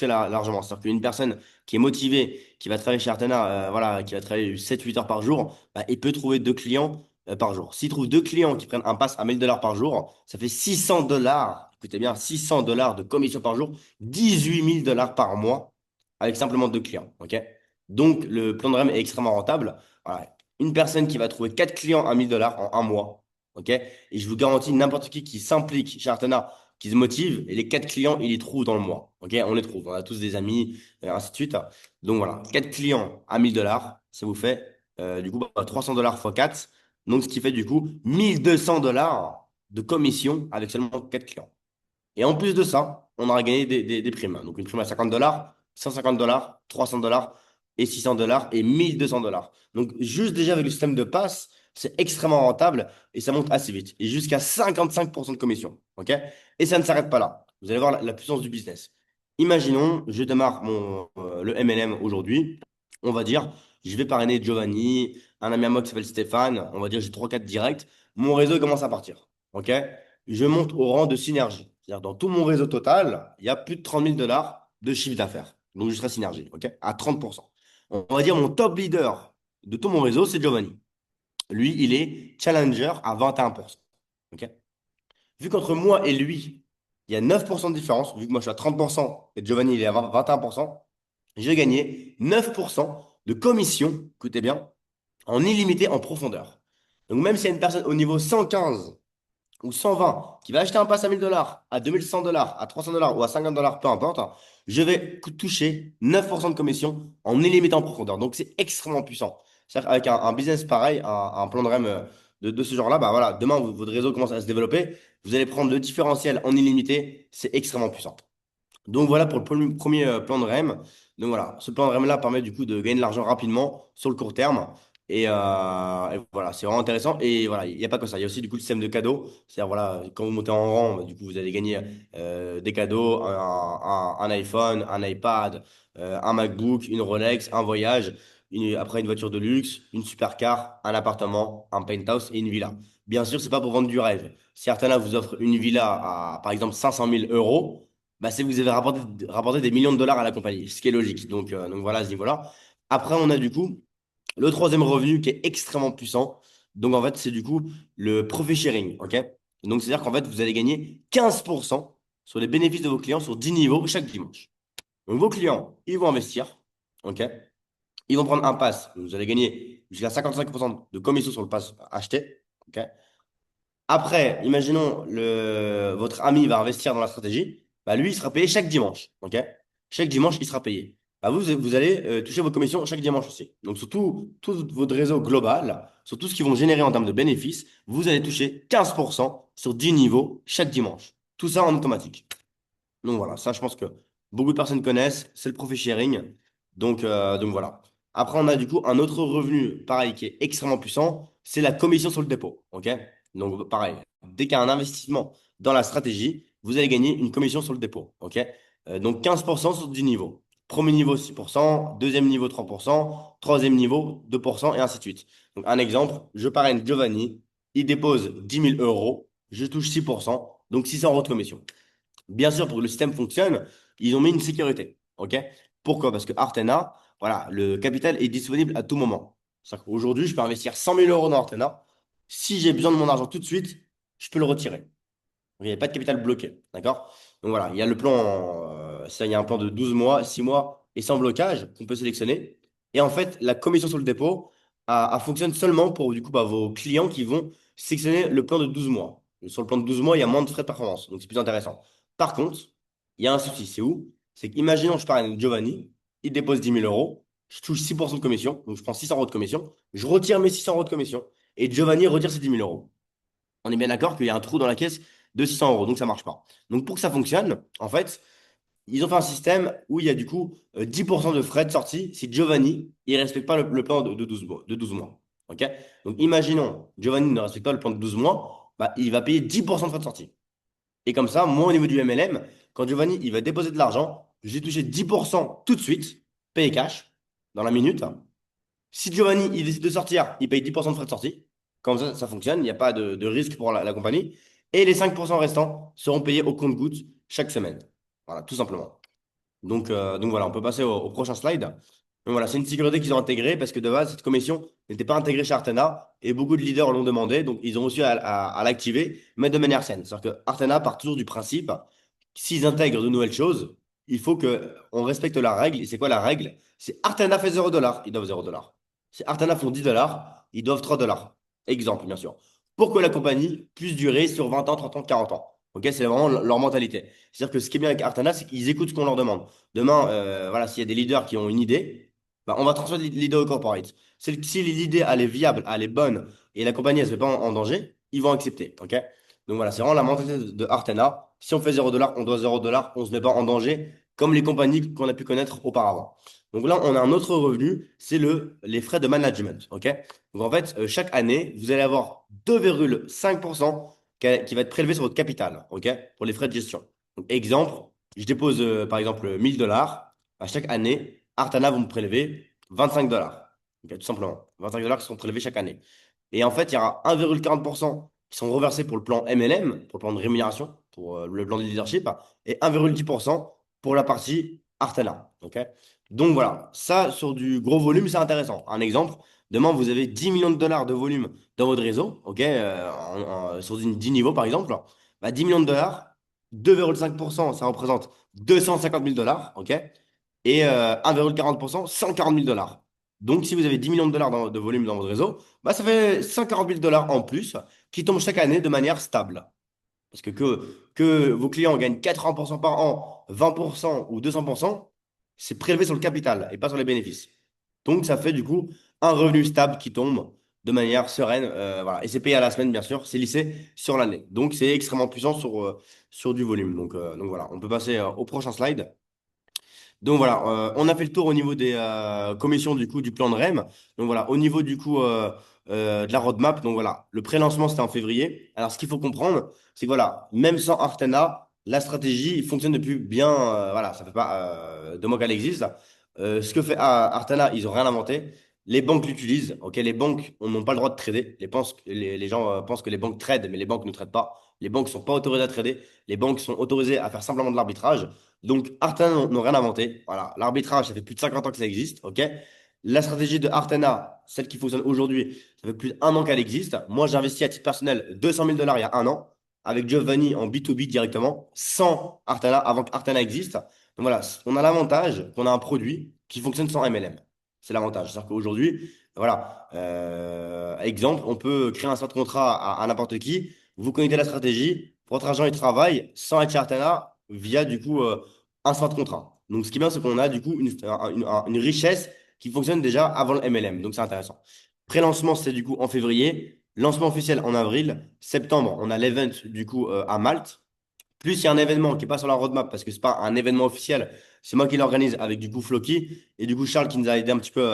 largement. C'est-à-dire qu'une personne qui est motivé, qui va travailler chez Artena, voilà, qui va travailler 7-8 heures par jour, bah, il peut trouver 2 clients par jour. S'il trouve 2 clients qui prennent un pass à 1 000 $ par jour, ça fait 600 dollars. Écoutez bien, 600 dollars de commission par jour, 18 000 $ par mois avec simplement 2 clients. Ok? Donc, le plan de REM est extrêmement rentable. Voilà. Une personne qui va trouver 4 clients à 1 000 $ en un mois. Ok? Et je vous garantis, n'importe qui s'implique chez Artena, qui se motive, et les 4 clients, il les trouve dans le mois. Ok? On les trouve. On a tous des amis, et ainsi de suite. Donc voilà, 4 clients à 1 000 $, ça vous fait du coup 300 $ x 4. Donc ce qui fait du coup 1 200 $ de commission avec seulement 4 clients. Et en plus de ça, on aura gagné des primes. Donc une prime à 50 $, 150 $, 300 $ et 600 $ et 1 200 $. Donc juste déjà avec le système de passe, c'est extrêmement rentable et ça monte assez vite. Et jusqu'à 55% de commission. Ok? Et ça ne s'arrête pas là. Vous allez voir la puissance du business. Imaginons, je démarre le MLM aujourd'hui. On va dire, je vais parrainer Giovanni, un ami à moi qui s'appelle Stéphane. On va dire, j'ai 3-4 directs. Mon réseau commence à partir. OK? Je monte au rang de synergie. C'est-à-dire, dans tout mon réseau total, il y a plus de 30 000 $ de chiffre d'affaires. Donc, je serai synergie. OK? À 30%. On va dire, mon top leader de tout mon réseau, c'est Giovanni. Lui, il est challenger à 21%. OK? Vu qu'entre moi et lui, il y a 9% de différence, vu que moi je suis à 30% et Giovanni il est à 21%, j'ai gagné 9% de commission, écoutez bien, en illimité en profondeur. Donc même s'il y a une personne au niveau 115 ou 120 qui va acheter un pass à 1 000 $, à 2 100 $, à 300 $ ou à 50 $, peu importe, je vais toucher 9% de commission en illimité en profondeur. Donc c'est extrêmement puissant. C'est-à-dire qu'avec un business pareil, un plan de REM de ce genre-là, bah voilà, demain votre réseau commence à se développer, vous allez prendre le différentiel en illimité, c'est extrêmement puissant. Donc voilà pour le premier plan de REM. Donc voilà, ce plan de REM-là permet du coup de gagner de l'argent rapidement sur le court terme. Et voilà, c'est vraiment intéressant. Et voilà, il n'y a pas que ça. Il y a aussi du coup le système de cadeaux. C'est-à-dire, voilà, quand vous montez en rang, bah, du coup, vous allez gagner des cadeaux, un iPhone, un iPad, un MacBook, une Rolex, un voyage, après une voiture de luxe, une supercar, un appartement, un penthouse et une villa. Bien sûr, c'est pas pour vendre du rêve. Si Artana vous offre une villa à, par exemple, 500 000 euros, bah, c'est que vous avez rapporté des millions de dollars à la compagnie, ce qui est logique. Donc voilà, à ce niveau-là. Après, on a du coup le troisième revenu qui est extrêmement puissant. Donc en fait, c'est du coup le profit sharing. Ok? Donc c'est-à-dire qu'en fait, vous allez gagner 15% sur les bénéfices de vos clients sur 10 niveaux chaque dimanche. Donc vos clients, ils vont investir. Ok? Ils vont prendre un pass. Vous allez gagner jusqu'à 55% de commission sur le pass acheté. Ok? Après, imaginons votre ami va investir dans la stratégie, bah lui, il sera payé chaque dimanche. Ok? Chaque dimanche, il sera payé. Bah vous allez toucher vos commissions chaque dimanche aussi. Donc, sur tout votre réseau global, sur tout ce qu'ils vont générer en termes de bénéfices, vous allez toucher 15% sur 10 niveaux chaque dimanche. Tout ça en automatique. Donc voilà, ça, je pense que beaucoup de personnes connaissent. C'est le profit sharing. Donc voilà. Après, on a du coup un autre revenu, pareil, qui est extrêmement puissant, c'est la commission sur le dépôt. OK? Donc pareil, dès qu'il y a un investissement dans la stratégie, vous allez gagner une commission sur le dépôt. OK? Donc 15% sur 10 niveaux. Premier niveau 6%, deuxième niveau 3%, troisième niveau 2% et ainsi de suite. Donc, un exemple, je parraine Giovanni, il dépose 10 000 euros, je touche 6%, donc 600 € de commission. Bien sûr, pour que le système fonctionne, ils ont mis une sécurité. OK? Pourquoi? Parce que Artena, voilà, le capital est disponible à tout moment. C'est-à-dire qu'aujourd'hui, je peux investir 100 000 € dans Artena. Si j'ai besoin de mon argent tout de suite, je peux le retirer. Il n'y a pas de capital bloqué. D'accord? Donc voilà, il y a le plan, il y a un plan de 12 mois, 6 mois et sans blocage qu'on peut sélectionner. Et en fait, la commission sur le dépôt fonctionne seulement pour du coup, vos clients qui vont sélectionner le plan de 12 mois. Sur le plan de 12 mois, il y a moins de frais de performance. Donc c'est plus intéressant. Par contre, il y a un souci. C'est où? C'est qu'imaginons, je parle à Giovanni, il dépose 10 000 euros, je touche 6% de commission, donc je prends 600 € de commission, je retire mes 600 € de commission et Giovanni retire ses 10 000 euros. On est bien d'accord qu'il y a un trou dans la caisse de 600 €, donc ça marche pas. Donc pour que ça fonctionne, en fait, ils ont fait un système où il y a du coup 10% de frais de sortie si Giovanni il respecte pas le plan de 12 mois, de 12 mois. OK? Donc imaginons, Giovanni ne respecte pas le plan de 12 mois, bah, il va payer 10% de frais de sortie. Et comme ça, moi au niveau du MLM, quand Giovanni il va déposer de l'argent, j'ai touché 10% tout de suite, payé cash, dans la minute. Si Giovanni il décide de sortir, il paye 10% de frais de sortie. Comme ça fonctionne. Il n'y a pas de risque pour la compagnie. Et les 5% restants seront payés au compte-gouttes chaque semaine. Voilà, tout simplement. Donc voilà, on peut passer au prochain slide. Donc voilà, c'est une sécurité qu'ils ont intégrée parce que de base, cette commission n'était pas intégrée chez Artena et beaucoup de leaders l'ont demandé. Donc ils ont réussi à l'activer, mais de manière saine. C'est-à-dire que Artena part toujours du principe, s'ils intègrent de nouvelles choses, il faut qu'on respecte la règle. Et c'est quoi la règle? C'est Artena fait 0 $, ils doivent 0 $. Si Artena font 10 $, ils doivent 3 $. Exemple, bien sûr. Pour que la compagnie puisse durer sur 20 ans, 30 ans, 40 ans. Ok, c'est vraiment leur mentalité. C'est-à-dire que ce qui est bien avec Artana, c'est qu'ils écoutent ce qu'on leur demande. Demain, voilà, s'il y a des leaders qui ont une idée, bah, on va transmettre l'idée au corporate. Si l'idée elle est viable, elle est bonne et la compagnie elle se met pas en danger, ils vont accepter. Ok? Donc voilà, c'est vraiment la mentalité de Artena. Si on fait 0 $, on doit 0 $, on se met pas en danger comme les compagnies qu'on a pu connaître auparavant. Donc là, on a un autre revenu, c'est les frais de management. Ok? Donc en fait, chaque année, vous allez avoir 2,5% qui va être prélevé sur votre capital, ok, pour les frais de gestion. Donc, exemple, je dépose par exemple 1 000 $. À chaque année, Artana vont me prélever 25 $. Ok, tout simplement. 25 $ qui sont prélevés chaque année. Et en fait, il y aura 1,40% qui sont reversés pour le plan MLM, pour le plan de rémunération, pour le plan de leadership, et 1,10% pour la partie Artana. Ok. Donc voilà, ça sur du gros volume, c'est intéressant. Un exemple, demain, vous avez 10 millions de dollars de volume dans votre réseau, ok, sur 10 niveaux par exemple, bah, 10 millions de dollars, 2,5%, ça représente 250 000 $, ok, et 1,40%, 140 000 $. Donc, si vous avez 10 millions de dollars de volume dans votre réseau, bah, ça fait 140 000 $ en plus qui tombent chaque année de manière stable. Parce que vos clients gagnent 80% par an, 20% ou 200%, c'est prélevé sur le capital et pas sur les bénéfices. Donc, ça fait du coup un revenu stable qui tombe de manière sereine. Voilà. Et c'est payé à la semaine, bien sûr. C'est lissé sur l'année. Donc, c'est extrêmement puissant sur du volume. Donc voilà, on peut passer au prochain slide. Donc voilà, on a fait le tour au niveau des commissions du coup du plan de REM. Donc voilà, au niveau du coup de la roadmap, donc voilà, le pré-lancement c'était en février. Alors ce qu'il faut comprendre, c'est que voilà, même sans Artena, la stratégie fonctionne depuis bien, voilà, ça fait pas 2 mois qu'elle existe. Ce que fait Artena, ils ont rien inventé. Les banques l'utilisent. Ok, les banques n'ont pas le droit de trader. Les gens pensent que les banques tradent, mais les banques ne tradent pas. Les banques sont pas autorisées à trader. Les banques sont autorisées à faire simplement de l'arbitrage. Donc, Artana n'ont rien inventé. Voilà. L'arbitrage, ça fait plus de 50 ans que ça existe. OK? La stratégie de Artana, celle qui fonctionne aujourd'hui, ça fait plus d'1 an qu'elle existe. Moi, j'ai investi à titre personnel 200 000 $ il y a 1 an avec Giovanni en B2B directement, sans Artana, avant qu'Artana existe. Donc voilà, on a l'avantage qu'on a un produit qui fonctionne sans MLM. C'est l'avantage. C'est-à-dire qu'aujourd'hui, voilà, exemple, on peut créer un smart contrat à n'importe qui. Vous connaissez la stratégie, votre agent il travaille sans être chez Artana via du coup un smart contrat. Donc ce qui est bien, c'est qu'on a du coup une richesse qui fonctionne déjà avant le MLM. Donc c'est intéressant. Pré-lancement, c'est du coup en février. Lancement officiel en avril. Septembre, on a l'event du coup à Malte. Plus il y a un événement qui est pas sur la roadmap parce que c'est pas un événement officiel, c'est moi qui l'organise avec du coup Floki et du coup Charles qui nous a aidé un petit peu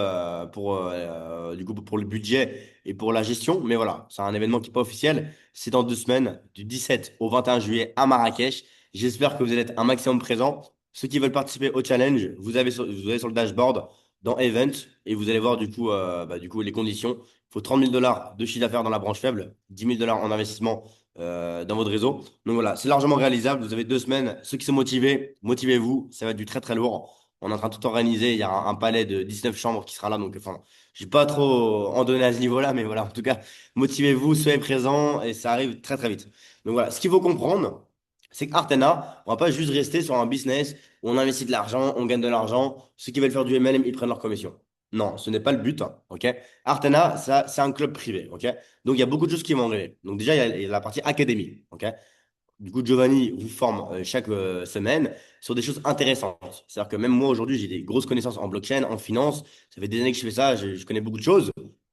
du coup pour le budget et pour la gestion. Mais voilà, c'est un événement qui n'est pas officiel. C'est dans 2 semaines, du 17 au 21 juillet à Marrakech. J'espère que vous allez être un maximum présent. Ceux qui veulent participer au challenge, vous avez sur le dashboard dans Event et vous allez voir du coup les conditions. Il faut 30 000 dollars de chiffre d'affaires dans la branche faible, 10 000 dollars en investissement dans votre réseau. Donc voilà, c'est largement réalisable. Vous avez 2 semaines. Ceux qui sont motivés, motivez-vous. Ça va être du très très lourd. On est en train de tout organiser. Il y a un palais de 19 chambres qui sera là. Donc, enfin, je vais pas trop en donner à ce niveau-là, mais voilà, en tout cas, motivez-vous, soyez présents et ça arrive très très vite. Donc voilà, ce qu'il faut comprendre, c'est qu'Artena, on va pas juste rester sur un business où on investit de l'argent, on gagne de l'argent. Ceux qui veulent faire du MLM, ils prennent leur commission. Non, ce n'est pas le but, hein, ok? Artena, ça, c'est un club privé, ok? Donc, il y a beaucoup de choses qui vont arriver. Donc, déjà, il y a la partie académie, ok? Du coup, Giovanni vous forme chaque semaine sur des choses intéressantes. C'est-à-dire que même moi, aujourd'hui, j'ai des grosses connaissances en blockchain, en finance. Ça fait des années que je fais ça, je connais beaucoup de choses.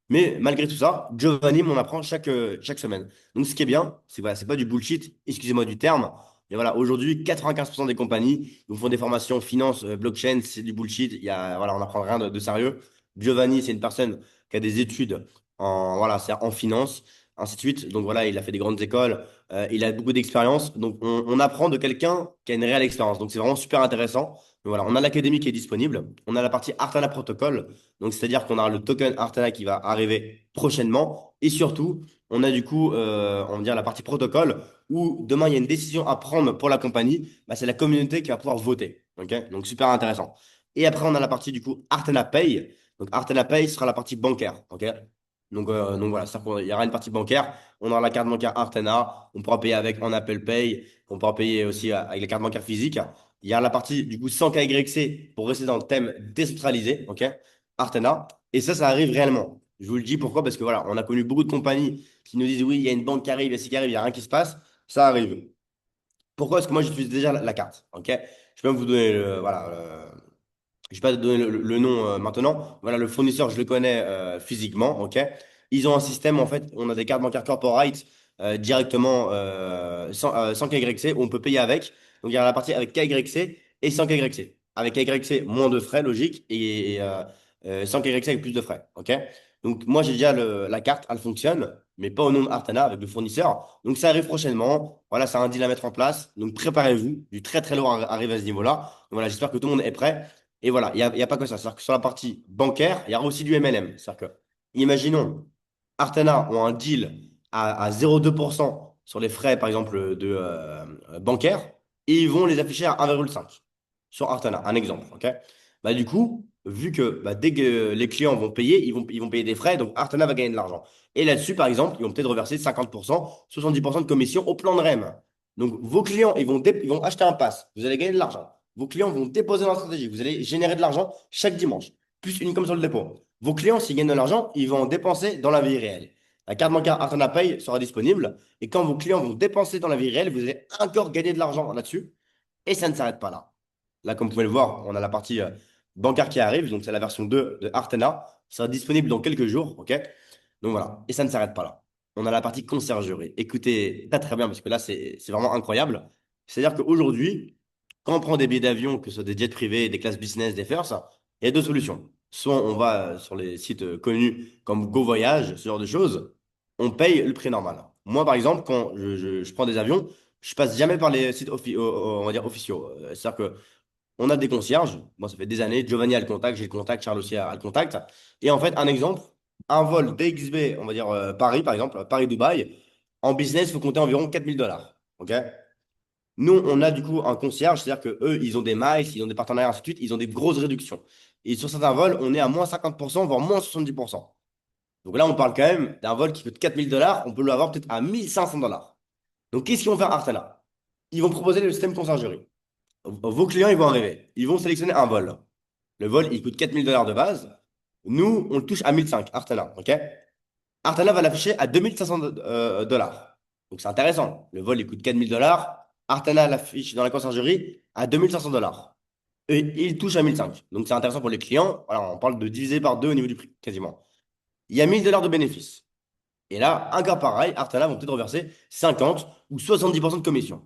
Mais malgré tout ça, Giovanni m'en apprend chaque semaine. Donc, ce qui est bien, c'est voilà, c'est pas du bullshit, excusez-moi du terme. Mais voilà, aujourd'hui, 95% des compagnies vous font des formations finance, blockchain, c'est du bullshit. Voilà, on n'apprend rien de sérieux. Giovanni, c'est une personne qui a des études voilà, c'est en finance, ainsi de suite. Donc voilà, il a fait des grandes écoles. Il a beaucoup d'expérience, donc on apprend de quelqu'un qui a une réelle expérience. Donc c'est vraiment super intéressant. Donc voilà, on a l'académie qui est disponible, on a la partie Artana Protocol, donc c'est-à-dire qu'on a le token Artana qui va arriver prochainement, et surtout on a du coup, on va dire la partie protocole où demain il y a une décision à prendre pour la compagnie, bah, c'est la communauté qui va pouvoir voter. Ok, donc super intéressant. Et après on a la partie du coup Artana Pay. Donc Artana Pay sera la partie bancaire. Ok, donc voilà, c'est-à-dire qu'il y aura une partie bancaire. On aura la carte bancaire Artena. On pourra payer avec en Apple Pay. On pourra payer aussi avec les cartes bancaires physiques. Il y a la partie du coup sans KYC pour rester dans le thème décentralisé, ok? Artena. Et ça arrive réellement. Je vous le dis pourquoi? Parce que voilà, on a connu beaucoup de compagnies qui nous disent oui, il y a une banque qui arrive, il y a ci qui arrive, il n'y a rien qui se passe. Ça arrive. Pourquoi? Parce que moi, j'utilise déjà la carte, ok? Je peux même vous donner je vais pas te donner le nom maintenant. Voilà, le fournisseur, je le connais physiquement, ok? Ils ont un système, en fait, on a des cartes bancaires corporate directement sans KYC, où on peut payer avec. Donc, il y a la partie avec KYC et sans KYC. Avec KYC, moins de frais, logique, et sans KYC avec plus de frais, ok? Donc, moi, j'ai déjà la carte, elle fonctionne, mais pas au nom d'Artana avec le fournisseur. Donc, ça arrive prochainement. Voilà, c'est un deal à mettre en place. Donc, préparez-vous. Du très, très lourd arrive à ce niveau-là. Donc, voilà, j'espère que tout le monde est prêt. Et voilà, il y a pas que ça. C'est-à-dire que sur la partie bancaire, il y aura aussi du MLM. C'est-à-dire que, imaginons, Artana ont un deal à 0,2% sur les frais, par exemple, bancaires, et ils vont les afficher à 1,5 sur Artana, un exemple. Ok. Bah, du coup, vu que bah, dès que les clients vont payer, ils vont payer des frais, donc Artana va gagner de l'argent. Et là-dessus, par exemple, ils vont peut-être reverser 50%, 70% de commission au plan de REM. Donc, vos clients, ils vont acheter un pass, vous allez gagner de l'argent. Vos clients vont déposer dans la stratégie. Vous allez générer de l'argent chaque dimanche, plus une comme sur le dépôt. Vos clients, s'ils gagnent de l'argent, ils vont en dépenser dans la vie réelle. La carte bancaire Artana Pay sera disponible. Et quand vos clients vont dépenser dans la vie réelle, vous allez encore gagner de l'argent là-dessus. Et ça ne s'arrête pas là. Là, comme vous pouvez le voir, on a la partie bancaire qui arrive. Donc, c'est la version 2 de Artena. Ça sera disponible dans quelques jours. OK? Donc, voilà. Et ça ne s'arrête pas là. On a la partie conciergerie. Écoutez, pas très bien, parce que là, c'est vraiment incroyable. C'est-à-dire qu'aujourd'hui, quand on prend des billets d'avion, que ce soit des jets privés, des classes business, des first, il y a deux solutions. Soit on va sur les sites connus comme Go Voyage, ce genre de choses, on paye le prix normal. Moi, par exemple, quand je prends des avions, je passe jamais par les sites on va dire officiaux. C'est-à-dire que on a des concierges. Moi, ça fait des années. Giovanni a le contact, j'ai le contact, Charles aussi a le contact. Et en fait, un exemple, un vol DXB, on va dire Paris, par exemple, Paris-Dubaï, en business, il faut compter environ 4 000 dollars. OK? Nous, on a du coup un concierge, c'est-à-dire qu'eux, ils ont des miles, ils ont des partenariats, ainsi de suite, ils ont des grosses réductions. Et sur certains vols, on est à moins 50%, voire moins 70%. Donc là, on parle quand même d'un vol qui coûte 4 000 dollars, on peut l'avoir peut-être à 1 500 dollars. Donc, qu'est-ce qu'ils vont faire Artana? Ils vont proposer le système conciergerie. Vos clients, ils vont arriver. Ils vont sélectionner un vol. Le vol, il coûte 4 000 dollars de base. Nous, on le touche à 1 500, Artana. OK? Artana va l'afficher à 2 500 dollars. Donc, c'est intéressant. Le vol, il coûte 4 000 dollars. Artana l'affiche dans la conciergerie à 2 500 dollars. Et il touche à 1 500. Donc, c'est intéressant pour les clients. Voilà, on parle de diviser par deux au niveau du prix, quasiment. Il y a 1 000 dollars de bénéfices. Et là, encore pareil, Artana vont peut-être reverser 50 ou 70% de commission.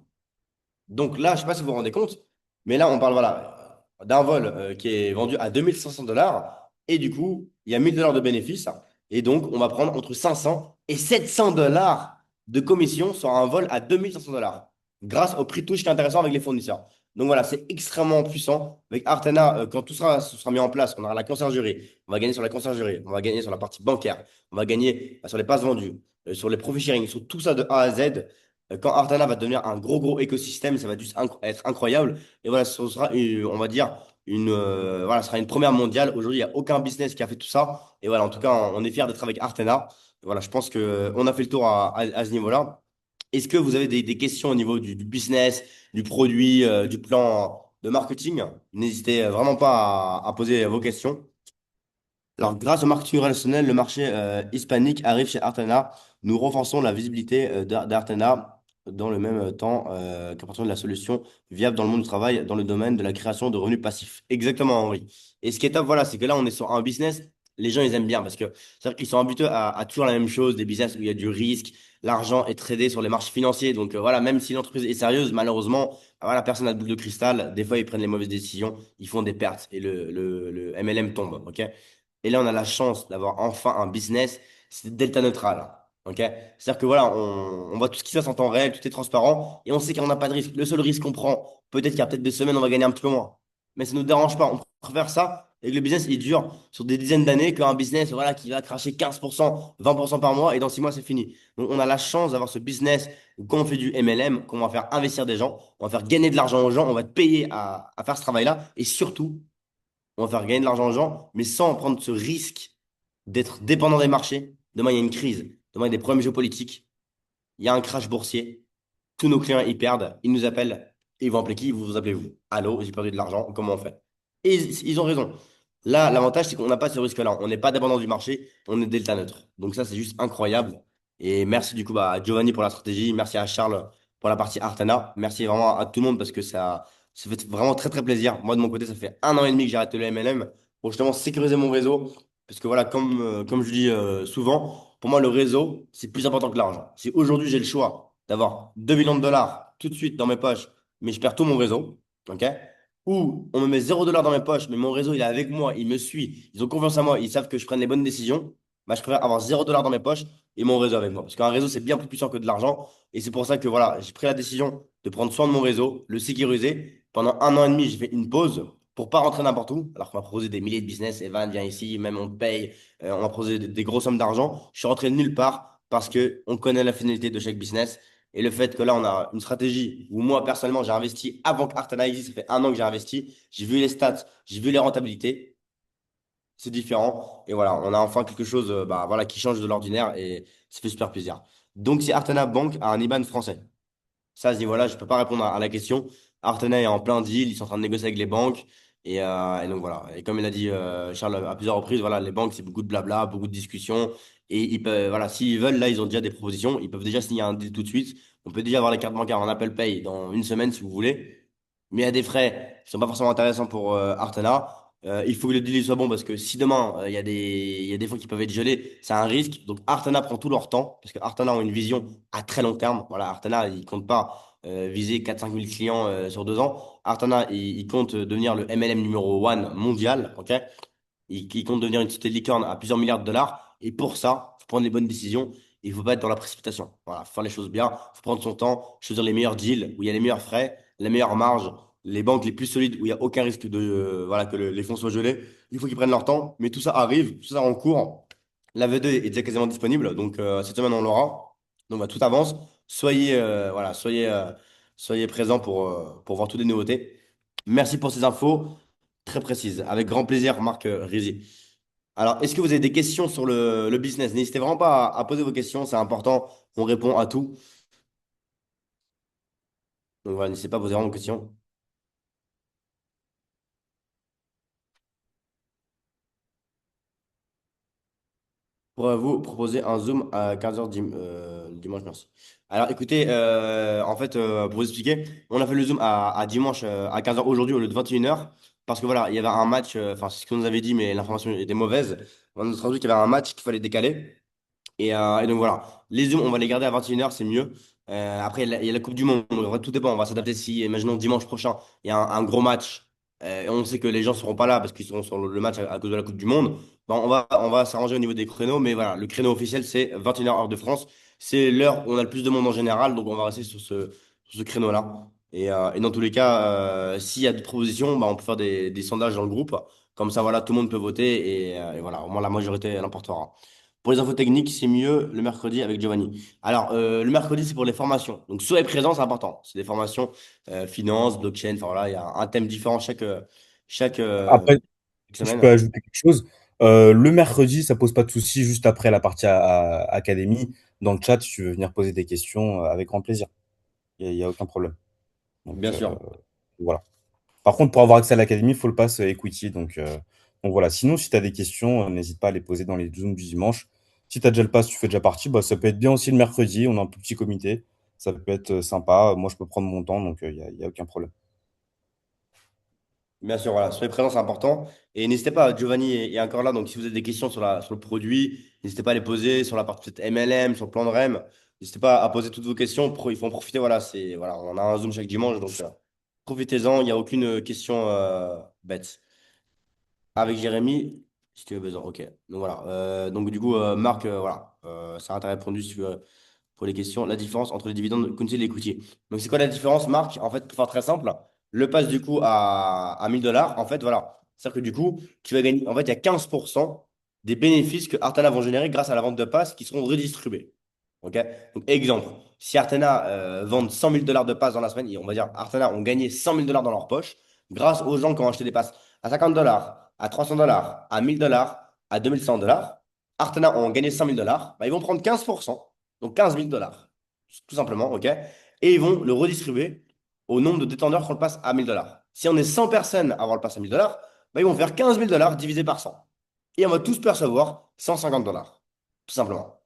Donc là, je ne sais pas si vous vous rendez compte, mais là, on parle voilà, d'un vol qui est vendu à 2 500 dollars. Et du coup, il y a 1 000 dollars de bénéfices. Et donc, on va prendre entre 500 et 700 dollars de commission sur un vol à 2 500 dollars grâce au prix touche qui est intéressant avec les fournisseurs. Donc voilà, c'est extrêmement puissant. Avec Artana, quand tout sera mis en place, on aura la conciergerie, on va gagner sur la conciergerie, on va gagner sur la partie bancaire, on va gagner sur les passes vendues, sur les profit sharing, sur tout ça de A à Z. Quand Artana va devenir un gros écosystème, ça va juste être incroyable. Et voilà, ce sera, on va dire, voilà, ce sera une première mondiale. Aujourd'hui, il n'y a aucun business qui a fait tout ça. Et voilà, en tout cas, on est fiers d'être avec Artana. Voilà, je pense qu'on a fait le tour à ce niveau-là. Est-ce que vous avez des questions au niveau du business, du produit, du plan de marketing? N'hésitez vraiment pas à poser vos questions. Alors, grâce au marketing relationnel, le marché hispanique arrive chez Artana. Nous renforçons la visibilité d'Artana dans le même temps qu'apportant de la solution viable dans le monde du travail, dans le domaine de la création de revenus passifs. Exactement, Henri. Et ce qui est top, voilà, c'est que là, on est sur un business, les gens, ils aiment bien parce que c'est-à-dire qu'ils sont habitués à toujours la même chose, des business où il y a du risque, l'argent est tradé sur les marchés financiers. Donc, voilà, même si l'entreprise est sérieuse, malheureusement, voilà, personne n'a de boule de cristal. Des fois, ils prennent les mauvaises décisions, ils font des pertes et le MLM tombe. OK? Et là, on a la chance d'avoir enfin un business, c'est delta neutral. OK? C'est-à-dire que voilà, on voit tout ce qui se passe en temps réel, tout est transparent, et on sait qu'on n'a pas de risque. Le seul risque qu'on prend, peut-être qu'il y a peut-être des semaines, on va gagner un petit peu moins. Mais ça ne nous dérange pas. On préfère ça et que le business, il dure sur des dizaines d'années qu'un business voilà, qui va cracher 15%, 20% par mois, et dans 6 mois, c'est fini. Donc, on a la chance d'avoir ce business où, quand on fait du MLM, qu'on va faire investir des gens, on va faire gagner de l'argent aux gens, on va te payer à faire ce travail-là, et surtout, on va faire gagner de l'argent aux gens, mais sans prendre ce risque d'être dépendant des marchés. Demain, il y a une crise. Demain, il y a des problèmes géopolitiques. Il y a un crash boursier. Tous nos clients, ils perdent. Ils nous appellent. Et ils vont appeler qui? Vous appelez vous. Allô, j'ai perdu de l'argent. Comment on fait? Et ils ont raison. Là, l'avantage, c'est qu'on n'a pas ce risque-là. On n'est pas dépendant du marché. On est delta neutre. Donc ça, c'est juste incroyable. Et merci du coup à Giovanni pour la stratégie. Merci à Charles pour la partie Artana. Merci vraiment à tout le monde parce que ça fait vraiment très très plaisir. Moi, de mon côté, ça fait 1 an et demi que j'ai arrêté le MLM pour justement sécuriser mon réseau. Parce que voilà, comme je dis souvent, pour moi, le réseau, c'est plus important que l'argent. Si aujourd'hui, j'ai le choix d'avoir 2 millions de dollars tout de suite dans mes poches, mais je perds tout mon réseau, ok? Ou on me met 0 $ dans mes poches, mais mon réseau, il est avec moi, il me suit, ils ont confiance en moi, ils savent que je prenne les bonnes décisions, bah, je préfère avoir 0 $ dans mes poches et mon réseau avec moi. Parce qu'un réseau, c'est bien plus puissant que de l'argent. Et c'est pour ça que voilà, j'ai pris la décision de prendre soin de mon réseau, le sécuriser. Pendant 1 an et demi, j'ai fait une pause pour pas rentrer n'importe où, alors qu'on m'a proposé des milliers de business. Evan, viens ici, même on te paye, on m'a proposé des grosses sommes d'argent. Je suis rentré nulle part parce que on connaît la finalité de chaque business. Et le fait que là, on a une stratégie où moi, personnellement, j'ai investi avant qu'Artana existe, ça fait 1 an que j'ai investi. J'ai vu les stats, j'ai vu les rentabilités. C'est différent. Et voilà, on a enfin quelque chose bah, voilà, qui change de l'ordinaire et ça fait super plaisir. Donc, si Artana Bank a un IBAN français, ça, à ce niveau-là, je ne peux pas répondre à la question. Artena est en plein deal, ils sont en train de négocier avec les banques. Et donc voilà. Et comme il a dit Charles à plusieurs reprises, voilà, les banques, c'est beaucoup de blabla, beaucoup de discussions. Et ils peuvent, voilà, s'ils veulent, là, ils ont déjà des propositions. Ils peuvent déjà signer un deal tout de suite. On peut déjà avoir les cartes bancaires en Apple Pay dans une semaine si vous voulez. Mais il y a des frais qui ne sont pas forcément intéressants pour Artena. Il faut que le deal soit bon parce que si demain il y a des fonds qui peuvent être gelés, c'est un risque. Donc Artana prend tout leur temps parce que Artana ont une vision à très long terme. Voilà, Artana, ils ne comptent pas viser 4-5 000 clients sur 2 ans. Artana, il compte devenir le MLM numéro 1 mondial. Ok? Il compte devenir une société de licorne à plusieurs milliards de dollars. Et pour ça, il faut prendre les bonnes décisions. Il ne faut pas être dans la précipitation. Voilà, faut faire les choses bien. Il faut prendre son temps, choisir les meilleurs deals où il y a les meilleurs frais, les meilleures marges, les banques les plus solides où il n'y a aucun risque de voilà, que les fonds soient gelés. Il faut qu'ils prennent leur temps. Mais tout ça arrive, tout ça en cours. La V2 est déjà quasiment disponible. Donc cette semaine, on l'aura. Donc bah, tout avance. Voilà, soyez présents pour voir toutes les nouveautés. Merci pour ces infos très précises. Avec grand plaisir, Marc Rizzi. Alors, est-ce que vous avez des questions sur le business? N'hésitez vraiment pas à poser vos questions, c'est important. On répond à tout. Donc voilà, n'hésitez pas à poser vraiment vos questions. Pourrez-vous proposer un Zoom à 15h dimanche, merci. Alors écoutez, en fait, pour vous expliquer, on a fait le Zoom à dimanche à 15h aujourd'hui au lieu de 21h, parce que voilà, il y avait un match, enfin c'est ce qu'on nous avait dit, mais l'information était mauvaise. On nous a dit qu'il y avait un match qu'il fallait décaler. Et donc voilà, les Zooms, on va les garder à 21h, c'est mieux. Après, il y a la Coupe du Monde, donc en vrai, tout dépend. On va s'adapter si, imaginons dimanche prochain, il y a un gros match, et on sait que les gens ne seront pas là parce qu'ils seront sur le match à cause de la Coupe du Monde. Bon, on va s'arranger au niveau des créneaux, mais voilà, le créneau officiel, c'est 21h heure de France. C'est l'heure où on a le plus de monde en général, donc on va rester sur ce créneau-là. Et dans tous les cas, s'il y a des propositions, bah, on peut faire des sondages dans le groupe. Comme ça, voilà, tout le monde peut voter et voilà, au moins la majorité l'emportera. Pour les infos techniques, c'est mieux le mercredi avec Giovanni. Alors, le mercredi, c'est pour les formations. Donc, soyez présents, c'est important. C'est des formations finance, blockchain, enfin voilà, il y a un thème différent chaque Après, je peux semaine. ajouter quelque chose. Le mercredi, ça pose pas de souci, juste après la partie académie. Dans le chat, si tu veux venir poser des questions, avec grand plaisir. Il y a aucun problème. Donc, Bien sûr. voilà. Par contre, pour avoir accès à l'académie, il faut le pass Equity. Donc voilà. Sinon, si tu as des questions, n'hésite pas à les poser dans les Zooms du dimanche. Si tu as déjà le pass, tu fais déjà partie, bah, ça peut être bien aussi le mercredi. On a un tout petit comité. Ça peut être sympa. Moi, je peux prendre mon temps, donc il y a aucun problème. Bien sûr, voilà, soyez présents, c'est important. Et n'hésitez pas, Giovanni est encore là, donc si vous avez des questions sur le produit, n'hésitez pas à les poser sur la partie peut-être MLM, sur le plan de REM. N'hésitez pas à poser toutes vos questions. Il faut en profiter, voilà, voilà, on a un Zoom chaque dimanche, donc profitez-en, il n'y a aucune question bête. Avec Jérémy, si tu as besoin, ok. Donc voilà, donc du coup, Marc, voilà, ça t'a répondu si tu veux, pour les questions. La différence entre les dividendes Kunze et l'equity. Donc, c'est quoi la différence, Marc? En fait, pour faire très simple, le pass du coup à 1000 $, en fait, voilà. C'est-à-dire que du coup, tu vas gagner. En fait, il y a 15% des bénéfices que Artana vont générer grâce à la vente de passes qui seront redistribués. Ok? Donc, exemple, si Artana vend 100 000 $ de passes dans la semaine, et on va dire Artana ont gagné 100 000 $ dans leur poche grâce aux gens qui ont acheté des passes à 50 $, à 300 $, à 1000 $, à 2100 $. Artana ont gagné 100 000 $, bah, ils vont prendre 15%. Donc 15 000 $, tout simplement, ok? Et ils vont le redistribuer au nombre de détenteurs qu'on le passe à 1000 $. Si on est 100 personnes à avoir le pass à 1000 $, bah, ils vont faire 15 000 $ divisé par 100. Et on va tous percevoir 150 $, tout simplement.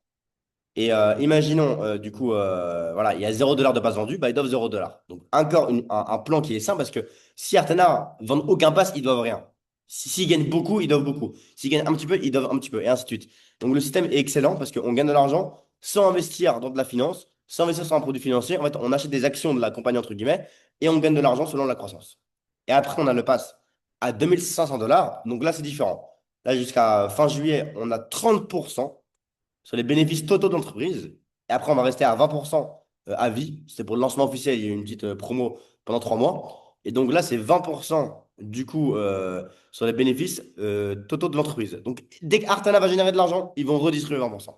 Et imaginons, du coup, voilà, il y a 0 $ de passe vendu, bah, ils doivent 0 $. Donc, encore un plan qui est simple parce que si Artana ne vendent aucun pass, ils doivent rien. S'ils gagnent beaucoup, ils doivent beaucoup. S'ils gagnent un petit peu, ils doivent un petit peu, et ainsi de suite. Donc, le système est excellent parce qu'on gagne de l'argent sans investir dans de la finance, sans investir sur un produit financier. En fait, on achète des actions de la compagnie, entre guillemets, et on gagne de l'argent selon la croissance. Et après, on a le pass à 2500 $. Donc là, c'est différent. Là, jusqu'à fin juillet, on a 30% sur les bénéfices totaux d'entreprise. Et après, on va rester à 20% à vie. C'était pour le lancement officiel. Il y a eu une petite promo pendant 3 mois. Et donc là, c'est 20% du coup sur les bénéfices totaux de l'entreprise. Donc, dès qu'Artana va générer de l'argent, ils vont redistribuer 20%.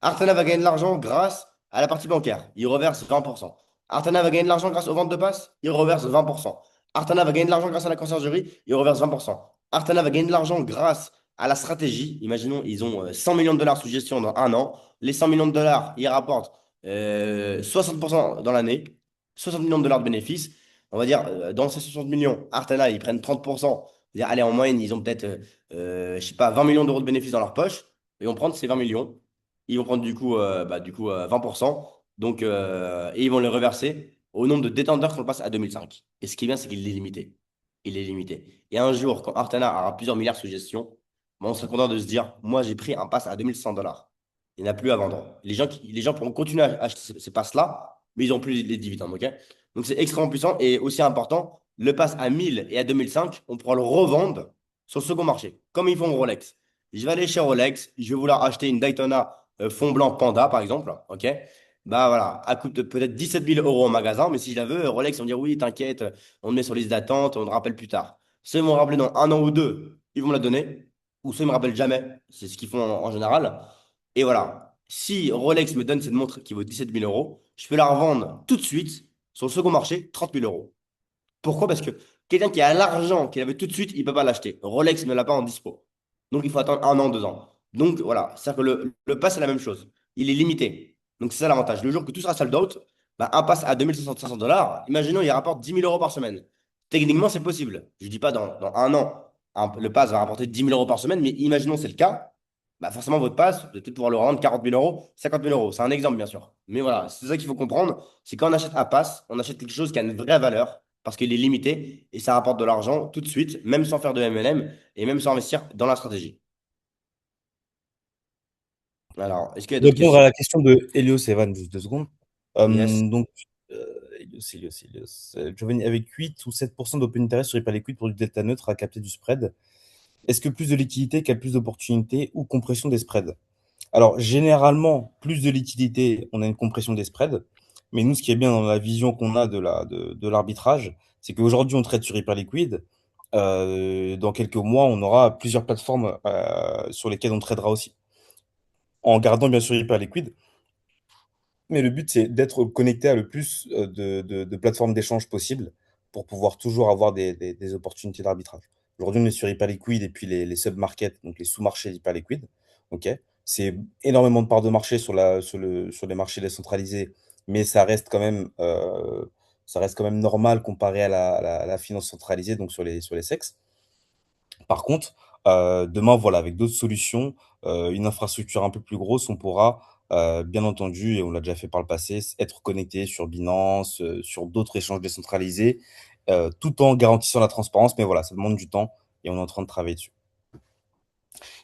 Artana va gagner de l'argent grâce à la partie bancaire. Il reverse 20%. Artana va gagner de l'argent grâce aux ventes de passes. Il reverse 20%. Artana va gagner de l'argent grâce à la conciergerie. Il reverse 20%. Artana va gagner de l'argent grâce à la stratégie. Imaginons, ils ont 100 millions de dollars sous gestion dans un an. Les 100 millions de dollars, ils rapportent 60% dans l'année. 60 millions de dollars de bénéfices. On va dire, dans ces 60 millions, Artana, ils prennent 30%. C'est-à-dire, allez, en moyenne, ils ont peut-être, je sais pas, 20 millions d'euros de bénéfices dans leur poche. Ils vont prendre ces 20 millions. Ils vont prendre du coup 20%. Donc, et ils vont les reverser au nombre de détenteurs qu'on passe à 2005. Et ce qui est bien, c'est qu'il est limité. Il est limité. Et un jour, quand Artana aura plusieurs milliards sous gestion, ben, on serait content de se dire, moi, j'ai pris un pass à 2100 $. Il n'y en a plus à vendre. Les gens pourront continuer à acheter ces passes-là, mais ils n'ont plus les dividendes. Ok. Donc, c'est extrêmement puissant et aussi important. Le pass à 1000 et à 2005, on pourra le revendre sur le second marché, comme ils font Rolex. Je vais aller chez Rolex, je vais vouloir acheter une Daytona fond blanc Panda, par exemple. Ok. Bah voilà, elle coûte peut-être 17 000 € au magasin, mais si je la veux, Rolex, on va dire oui, t'inquiète, on te met sur liste d'attente, on te rappelle plus tard. Soit ils vont me rappeler dans un an ou deux, ils vont me la donner, ou soit ils me rappellent jamais. C'est ce qu'ils font en général. Et voilà, si Rolex me donne cette montre qui vaut 17 000 €, je peux la revendre tout de suite sur le second marché, 30 000 €. Pourquoi? Parce que quelqu'un qui a l'argent qu'il avait tout de suite, il ne peut pas l'acheter. Rolex ne l'a pas en dispo. Donc, il faut attendre un an, 2 ans. Donc, voilà. C'est-à-dire que le pass, c'est la même chose. Il est limité. Donc, c'est ça l'avantage. Le jour que tout sera sold out, bah, un pass à 2500 $, imaginons, il rapporte 10 000 € par semaine. Techniquement, c'est possible. Je ne dis pas dans un an, le pass va rapporter 10 000 € par semaine, mais imaginons c'est le cas. Bah forcément, votre pass, vous allez peut-être pouvoir le revendre 40 000 €, 50 000 €. C'est un exemple, bien sûr. Mais voilà, c'est ça qu'il faut comprendre. C'est quand on achète un pass, on achète quelque chose qui a une vraie valeur parce qu'il est limité et ça rapporte de l'argent tout de suite, même sans faire de MLM et même sans investir dans la stratégie. Alors, est-ce qu'il y a Pour d'autres répondre à questions? la question de Helios Evan, juste 2 secondes. Yes. Donc, Helios. Giovanni, avec 8 ou 7% d'open interest sur les liquide pour du delta neutre à capter du spread, est-ce que plus de liquidité égale plus d'opportunités ou compression des spreads? Alors, généralement, plus de liquidité, on a une compression des spreads. Mais nous, ce qui est bien dans la vision qu'on a de l'arbitrage, c'est qu'aujourd'hui, on trade sur Hyperliquid. Dans quelques mois, on aura plusieurs plateformes sur lesquelles on tradera aussi. En gardant bien sûr Hyperliquid, mais le but, c'est d'être connecté à le plus de plateformes d'échange possibles pour pouvoir toujours avoir des opportunités d'arbitrage. Aujourd'hui, on est sur Hyperliquid et puis les sub-markets, donc les sous-marchés d'Hyperliquid. Ok. C'est énormément de parts de marché sur les marchés décentralisés, mais ça reste quand même normal comparé à la finance centralisée, donc sur les SEX. Par contre, demain, voilà, avec d'autres solutions, une infrastructure un peu plus grosse, on pourra, bien entendu, et on l'a déjà fait par le passé, être connecté sur Binance, sur d'autres échanges décentralisés, tout en garantissant la transparence. Mais voilà, ça demande du temps et on est en train de travailler dessus.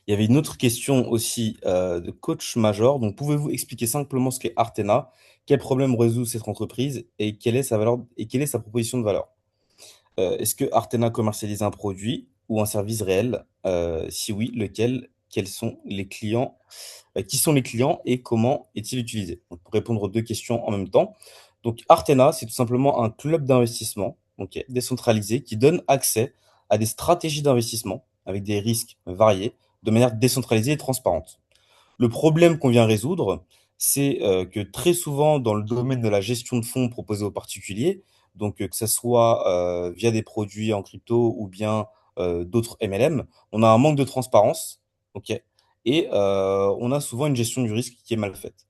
Il y avait une autre question aussi de coach major. Donc, pouvez-vous expliquer simplement ce qu'est Artena, quel problème résout cette entreprise et quelle est sa valeur et quelle est sa proposition de valeur? Est-ce que Artena commercialise un produit ou un service réel? Si oui, lequel? Quels sont les clients? Qui sont les clients et comment est-il utilisé? Donc, pour répondre aux deux questions en même temps. Donc, Artena, c'est tout simplement un club d'investissement, ok, décentralisé qui donne accès à des stratégies d'investissement avec des risques variés de manière décentralisée et transparente. Le problème qu'on vient résoudre, c'est que très souvent dans le domaine de la gestion de fonds proposée aux particuliers, donc que ce soit via des produits en crypto ou bien d'autres MLM, on a un manque de transparence, ok, et on a souvent une gestion du risque qui est mal faite.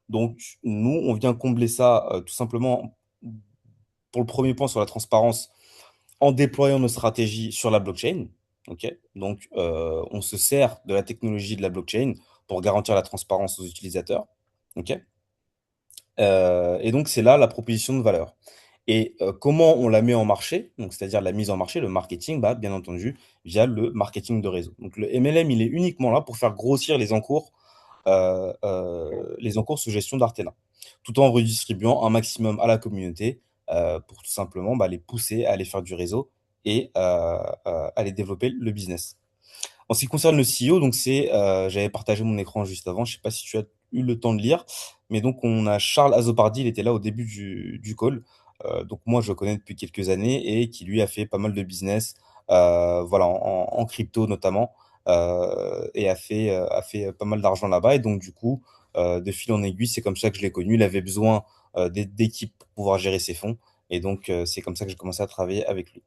Donc nous, on vient combler ça tout simplement pour le premier point sur la transparence en déployant nos stratégies sur la blockchain. Ok. Donc, on se sert de la technologie de la blockchain pour garantir la transparence aux utilisateurs. Ok. Et donc, c'est là la proposition de valeur. Et comment on la met en marché, donc c'est-à-dire la mise en marché, le marketing, bah, bien entendu, via le marketing de réseau. Donc le MLM, il est uniquement là pour faire grossir les encours sous gestion d'Artena, tout en redistribuant un maximum à la communauté pour tout simplement bah, les pousser à aller faire du réseau et aller développer le business. En ce qui concerne le CEO, donc j'avais partagé mon écran juste avant, je ne sais pas si tu as eu le temps de lire, mais donc on a Charles Azopardi, il était là au début du call. Donc moi je le connais depuis quelques années et qui lui a fait pas mal de business, voilà, en crypto notamment, et a fait pas mal d'argent là-bas. Et donc du coup, de fil en aiguille, c'est comme ça que je l'ai connu. Il avait besoin d'équipes pour pouvoir gérer ses fonds. Et donc c'est comme ça que j'ai commencé à travailler avec lui.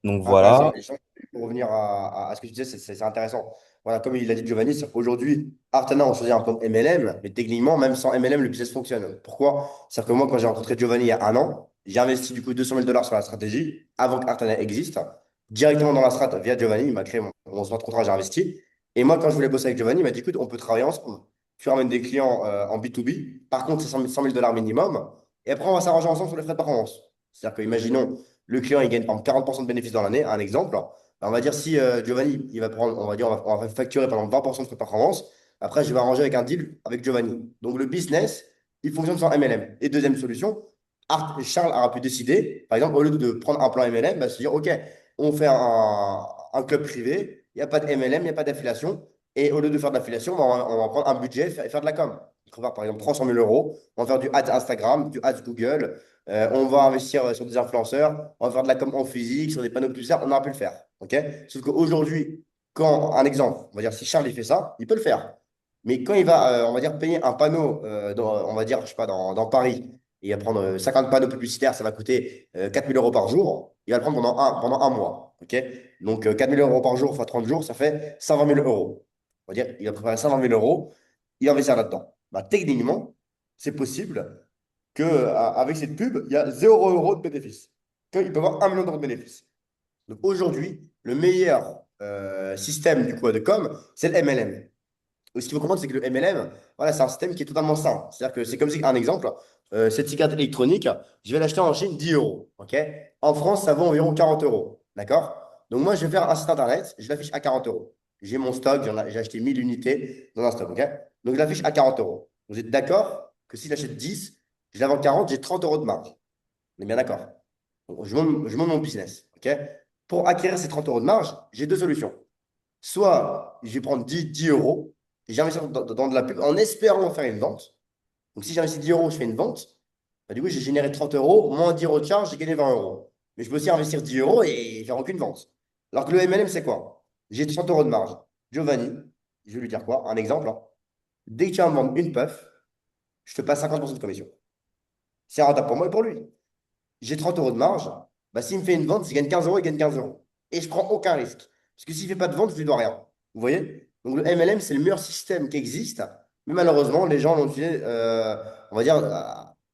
Donc voilà. Intéressant. Et pour revenir à ce que tu disais, c'est intéressant. Voilà, comme il l'a dit Giovanni, aujourd'hui, Artana, on choisit un peu MLM, mais techniquement, même sans MLM, le business fonctionne. Pourquoi? C'est-à-dire que moi, quand j'ai rencontré Giovanni il y a un an, j'ai investi du coup 200 000 dollars sur la stratégie avant qu'Artana existe. Directement dans la strat via Giovanni, il m'a créé mon smart contrat, j'ai investi. Et moi, quand je voulais bosser avec Giovanni, il m'a dit, écoute, on peut travailler ensemble. Tu ramènes des clients en B2B. Par contre, c'est 100 000 dollars minimum. Et après, on va s'arranger ensemble sur les frais de performance. C'est-à-dire que, imaginons, le client, il gagne par exemple 40% de bénéfices dans l'année, un exemple. Ben, on va dire si Giovanni, il va prendre, on va dire, on va facturer par exemple 20% de frais de performance. Après, je vais arranger avec un deal avec Giovanni. Donc, le business, il fonctionne sans MLM. Et deuxième solution, Charles aura pu décider, par exemple, au lieu de prendre un plan MLM, bah, se dire, OK, on fait un club privé, il n'y a pas de MLM, il n'y a pas d'affiliation. Et au lieu de faire de l'affiliation, bah, on va prendre un budget et faire de la com. Il faut faire par exemple 300 000 euros. On va faire du ads Instagram, du ads Google. On va investir sur des influenceurs. On va faire de la com en physique, sur des panneaux publicitaires. On aura pu le faire. OK? Sauf qu'aujourd'hui, quand, un exemple, on va dire si Charles il fait ça, il peut le faire. Mais quand il va, on va dire, payer un panneau, on va dire, je sais pas, dans Paris, et il va prendre 50 panneaux publicitaires, ça va coûter 4 000 euros par jour. Il va le prendre pendant un mois. OK? Donc, 4 000 euros par jour fois 30 jours, ça fait 120 000 euros. On va dire, il va préparer 120 000 euros, il va investir là-dedans. Bah, techniquement, c'est possible qu'avec cette pub, il y a 0 € de bénéfice. Il peut avoir 1 million d'euros de bénéfice. Donc aujourd'hui, le meilleur système du coup de com, c'est le MLM. Ce qu'il faut comprendre, c'est que le MLM, voilà, c'est un système qui est totalement sain. C'est-à-dire que c'est comme si, un exemple, cette cigarette électronique, je vais l'acheter en Chine 10 euros. OK? En France, ça vaut environ 40 euros. D'accord? Donc moi, je vais faire un site internet, je l'affiche à 40 euros. J'ai mon stock, j'ai acheté 1000 unités dans un stock. OK? Donc je l'affiche à 40 euros. Vous êtes d'accord que si j'achète 10, je la vends 40, j'ai 30 euros de marge. On est bien d'accord. Donc, je monte mon business. OK? Pour acquérir ces 30 euros de marge, j'ai deux solutions. Soit je vais prendre 10 euros et j'investis dans de la pub en espérant faire une vente. Donc, si j'investis 10 euros, je fais une vente, bah, du coup, j'ai généré 30 euros, moins 10 euros de charge, j'ai gagné 20 euros. Mais je peux aussi investir 10 euros et faire aucune vente. Alors que le MLM, c'est quoi? J'ai 30 euros de marge. Giovanni, je vais lui dire quoi? Un exemple, hein. Dès que tu vas me vendre une puff, je te passe 50% de commission. C'est rentable pour moi et pour lui. J'ai 30 euros de marge. Bah, s'il me fait une vente, s'il gagne 15 euros, il gagne 15 euros. Et je prends aucun risque. Parce que s'il ne fait pas de vente, je ne lui dois rien. Vous voyez? Donc le MLM, c'est le meilleur système qui existe. Mais malheureusement, les gens l'ont utilisé, on va dire,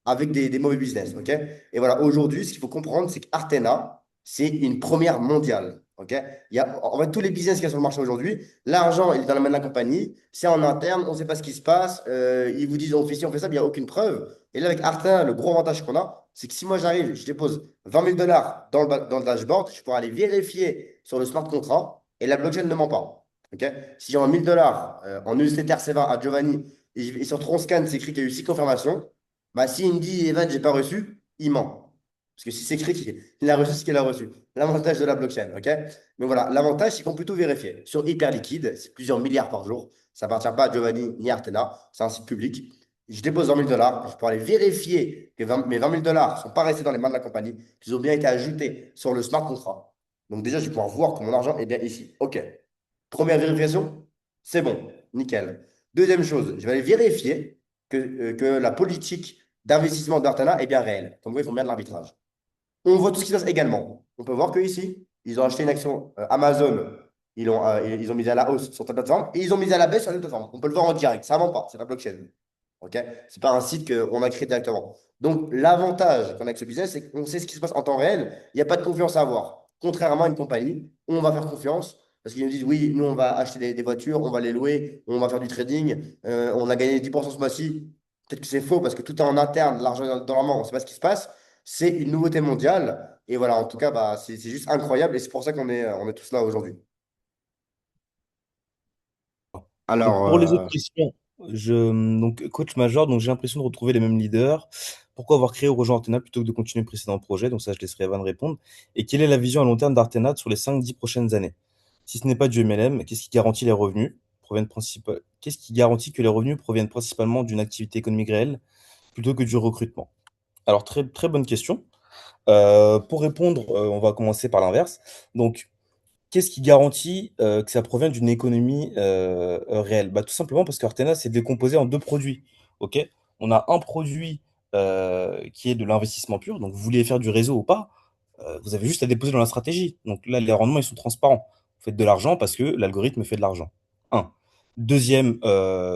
avec des mauvais business. OK? Et voilà, aujourd'hui, ce qu'il faut comprendre, c'est qu'Artena, c'est une première mondiale. OK? Il y a, en fait, tous les business qu'il y a sur le marché aujourd'hui, l'argent, il est dans la main de la compagnie, c'est en interne, on ne sait pas ce qui se passe. Ils vous disent, on fait ci, on fait ça, mais il n'y a aucune preuve. Et là, avec Artena, le gros avantage qu'on a, c'est que si moi j'arrive, je dépose 20 000 dollars dans le dashboard, je pourrais aller vérifier sur le smart contract et la blockchain ne ment pas. OK? Si j'ai 1000 dollars en newsletter C20 à Giovanni et sur Tronscan, c'est écrit qu'il y a eu 6 confirmations, bah, s'il me dit, Evan, j'ai pas reçu, il ment. Parce que si c'est écrit qu'il a reçu ce qu'il a reçu. L'avantage de la blockchain. OK? Mais voilà, l'avantage, c'est qu'on peut tout vérifier. Sur Hyperliquide, c'est plusieurs milliards par jour. Ça appartient pas à Giovanni ni à Artena. C'est un site public. Je dépose 20 000 dollars. Je peux aller vérifier que mes 20 000 dollars ne sont pas restés dans les mains de la compagnie, qu'ils ont bien été ajoutés sur le smart contract. Donc, déjà, je vais pouvoir voir que mon argent est bien ici. OK. Première vérification, c'est bon. Nickel. Deuxième chose, je vais aller vérifier que la politique d'investissement d'Artana est bien réelle. Comme quoi, ils font bien de l'arbitrage. On voit tout ce qui se passe également. On peut voir que ici, ils ont acheté une action Amazon. Ils ont mis à la hausse sur ta plateforme et ils ont mis à la baisse sur la plateforme. On peut le voir en direct. Ça ne vend pas. C'est la blockchain. OK? Ce n'est pas un site qu'on a créé directement. Donc, l'avantage qu'on a avec ce business, c'est qu'on sait ce qui se passe en temps réel. Il n'y a pas de confiance à avoir. Contrairement à une compagnie, où on va faire confiance parce qu'ils nous disent, oui, nous, on va acheter des voitures, on va les louer, on va faire du trading, on a gagné 10% ce mois-ci. Peut-être que c'est faux parce que tout est en interne, l'argent est dans la main, on ne sait pas ce qui se passe. C'est une nouveauté mondiale. Et voilà, en tout cas, bah, c'est juste incroyable et c'est pour ça on est tous là aujourd'hui. Donc Alors, pour les autres questions, donc coach major, donc j'ai l'impression de retrouver les mêmes leaders. Pourquoi avoir créé ou rejoint Artena plutôt que de continuer le précédent projet? Donc ça, je laisserai Evan répondre. Et quelle est la vision à long terme d'Artena sur les 5-10 prochaines années? Si ce n'est pas du MLM, qu'est-ce qui garantit les revenus Qu'est-ce qui garantit que les revenus proviennent principalement d'une activité économique réelle plutôt que du recrutement? Alors très très bonne question. Pour répondre, on va commencer par l'inverse. Donc qu'est-ce qui garantit, que ça provient d'une économie, réelle? Bah, tout simplement parce qu'Artena, c'est décomposé en 2 produits, OK? On a un produit, qui est de l'investissement pur, donc vous vouliez faire du réseau ou pas, vous avez juste à déposer dans la stratégie. Donc là, les rendements, ils sont transparents. Vous faites de l'argent parce que l'algorithme fait de l'argent. 1. Deuxième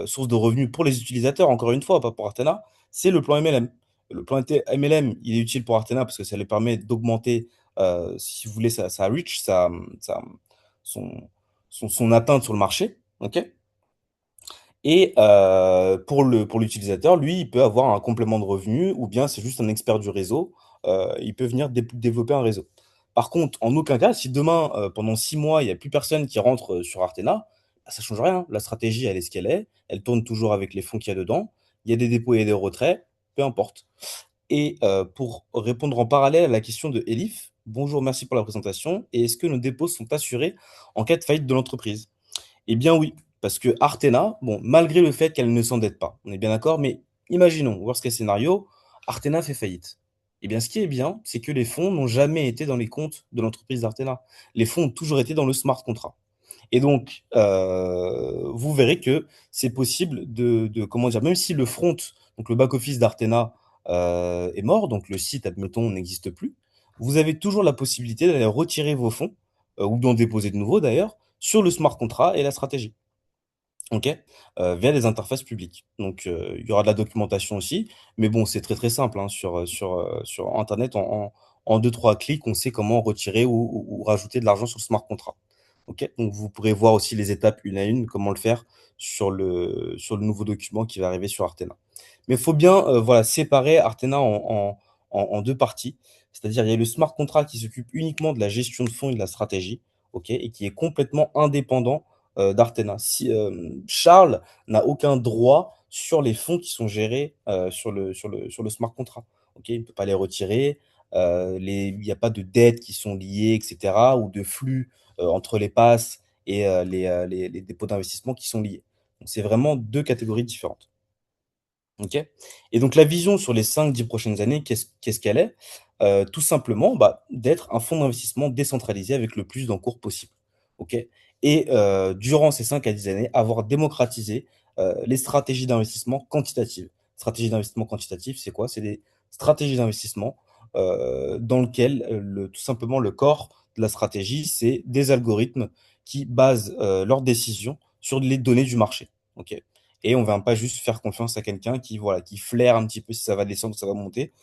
source de revenus pour les utilisateurs, encore une fois, pas pour Artena, c'est le plan MLM. Le plan MLM, il est utile pour Artena parce que ça lui permet d'augmenter, si vous voulez, sa reach, sa- son, son atteinte sur le marché. OK? Et pour l'utilisateur, lui, il peut avoir un complément de revenu ou bien c'est juste un expert du réseau. Il peut venir développer un réseau. Par contre, en aucun cas, si demain, pendant 6 mois, il n'y a plus personne qui rentre sur Artena, bah, ça ne change rien. La stratégie, elle est ce qu'elle est. Elle tourne toujours avec les fonds qu'il y a dedans. Il y a des dépôts et des retraits, peu importe. Et pour répondre en parallèle à la question de Elif, bonjour, merci pour la présentation. Et est-ce que nos dépôts sont assurés en cas de faillite de l'entreprise? Eh bien oui, parce que Artena, bon, malgré le fait qu'elle ne s'endette pas, on est bien d'accord, mais imaginons, worst case scénario, Artena fait faillite. Eh bien, ce qui est bien, c'est que les fonds n'ont jamais été dans les comptes de l'entreprise d'Artena. Les fonds ont toujours été dans le smart contract. Et donc, vous verrez que c'est possible comment dire, même si le front, donc le back-office d'Artena est mort, donc le site, admettons, n'existe plus, vous avez toujours la possibilité d'aller retirer vos fonds, ou d'en déposer de nouveaux d'ailleurs, sur le smart contract et la stratégie. OK? Via des interfaces publiques. Donc, il y aura de la documentation aussi, mais bon, c'est très, très simple, hein, sur internet, en 2-3 clics, on sait comment retirer ou rajouter de l'argent sur le smart contract. OK? Donc vous pourrez voir aussi les étapes une à une, comment le faire sur le nouveau document qui va arriver sur Artena. Mais il faut bien, voilà, séparer Artena en 2 parties. C'est-à-dire, il y a le smart contract qui s'occupe uniquement de la gestion de fonds et de la stratégie, OK? Et qui est complètement indépendant d'Artena. Charles n'a aucun droit sur les fonds qui sont gérés sur le smart contract. Ok, il ne peut pas les retirer. Il n'y a pas de dettes qui sont liées, etc., ou de flux entre les passes et les dépôts d'investissement qui sont liés. Donc, c'est vraiment 2 catégories différentes. Ok. Et donc la vision sur les 5-10 prochaines années, qu'est-ce qu'elle est? Tout simplement d'être un fonds d'investissement décentralisé avec le plus d'encours possible. Ok. Et durant ces 5 à 10 années, avoir démocratisé les stratégies d'investissement quantitatives. Stratégies d'investissement quantitatives, c'est quoi? C'est des stratégies d'investissement dans lesquelles tout simplement le corps de la stratégie, c'est des algorithmes qui basent leurs décisions sur les données du marché. Ok. Et on ne va pas juste faire confiance à quelqu'un qui, voilà, qui flaire un petit peu si ça va descendre ou ça va monter.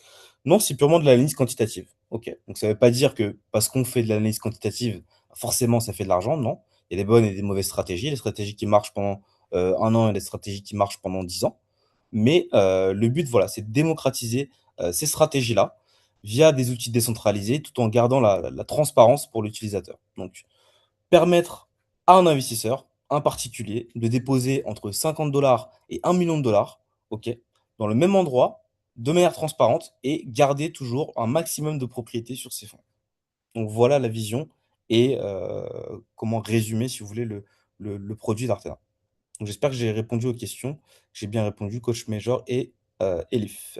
Non, c'est purement de l'analyse quantitative. Ok. Donc ça ne veut pas dire que parce qu'on fait de l'analyse quantitative, forcément ça fait de l'argent. Non. Il y a des bonnes et des mauvaises stratégies. Les stratégies qui marchent pendant 1 an et des stratégies qui marchent pendant 10 ans. Mais le but, voilà, c'est de démocratiser ces stratégies-là via des outils décentralisés tout en gardant la transparence pour l'utilisateur. Donc, permettre à un investisseur, un particulier, de déposer entre 50 dollars et 1 million de dollars, ok, dans le même endroit, de manière transparente et garder toujours un maximum de propriété sur ces fonds. Donc voilà la vision et comment résumer, si vous voulez, le produit d'Artena. Donc j'espère que j'ai répondu aux questions. J'ai bien répondu, Coach Major et Elif.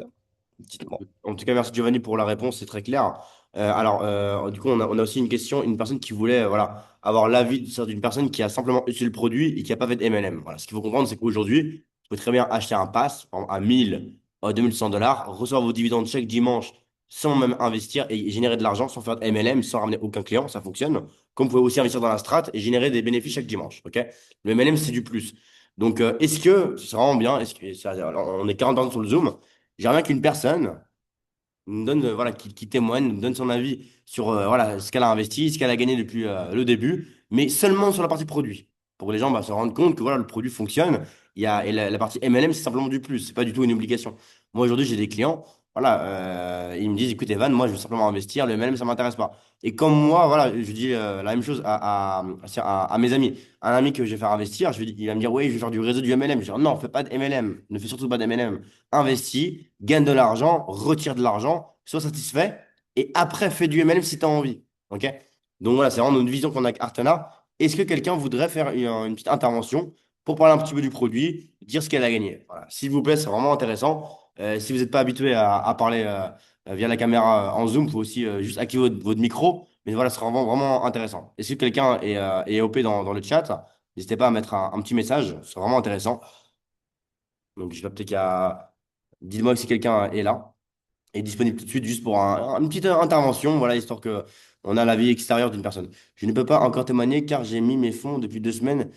Dites-moi. En tout cas, merci Giovanni pour la réponse, c'est très clair. Du coup, on a aussi une question, une personne qui voulait voilà, avoir l'avis d'une personne qui a simplement utilisé le produit et qui n'a pas fait de MLM. Voilà, ce qu'il faut comprendre, c'est qu'aujourd'hui, vous pouvez très bien acheter un pass par exemple, à 1000, 2100 dollars, recevoir vos dividendes chaque dimanche sans même investir et générer de l'argent sans faire de MLM, sans ramener aucun client, ça fonctionne. Comme vous pouvez aussi investir dans la strat et générer des bénéfices chaque dimanche. Ok. Le MLM, c'est du plus. Donc, est-ce que, c'est vraiment bien, alors, on est 40 ans sur le Zoom, j'aimerais bien qu'une personne nous donne, voilà, qui témoigne, nous donne son avis sur voilà, ce qu'elle a investi, ce qu'elle a gagné depuis le début, mais seulement sur la partie produit. Pour que les gens se rendent compte que voilà, le produit fonctionne. Et la partie MLM, c'est simplement du plus, c'est pas du tout une obligation. Moi, aujourd'hui, j'ai des clients, voilà, ils me disent, écoute, Evan, moi, je veux simplement investir, le MLM, ça m'intéresse pas. Et comme moi, voilà, je dis la même chose à mes amis. Un ami que je vais faire investir, je lui dis, il va me dire, oui, je vais faire du réseau du MLM. Je dis, non, fais pas de MLM, ne fais surtout pas de MLM. Investis, gagne de l'argent, retire de l'argent, sois satisfait, et après fais du MLM si tu as envie. OK? Donc voilà, c'est vraiment une vision qu'on a avec Artena. Est-ce que quelqu'un voudrait faire une petite intervention pour parler un petit peu du produit, dire ce qu'elle a gagné? Voilà. S'il vous plaît, c'est vraiment intéressant. Si vous n'êtes pas habitué à parler via la caméra en Zoom, il faut aussi juste activer votre micro. Mais voilà, ce sera vraiment, vraiment intéressant. Et si quelqu'un est OP dans le chat, n'hésitez pas à mettre un petit message. Ce sera vraiment intéressant. Donc je vais peut-être qu'à... Dites-moi si quelqu'un est là est disponible tout de suite juste pour une petite intervention, voilà, histoire que on a l'avis extérieur d'une personne. Je ne peux pas encore témoigner car j'ai mis mes fonds depuis 2 semaines.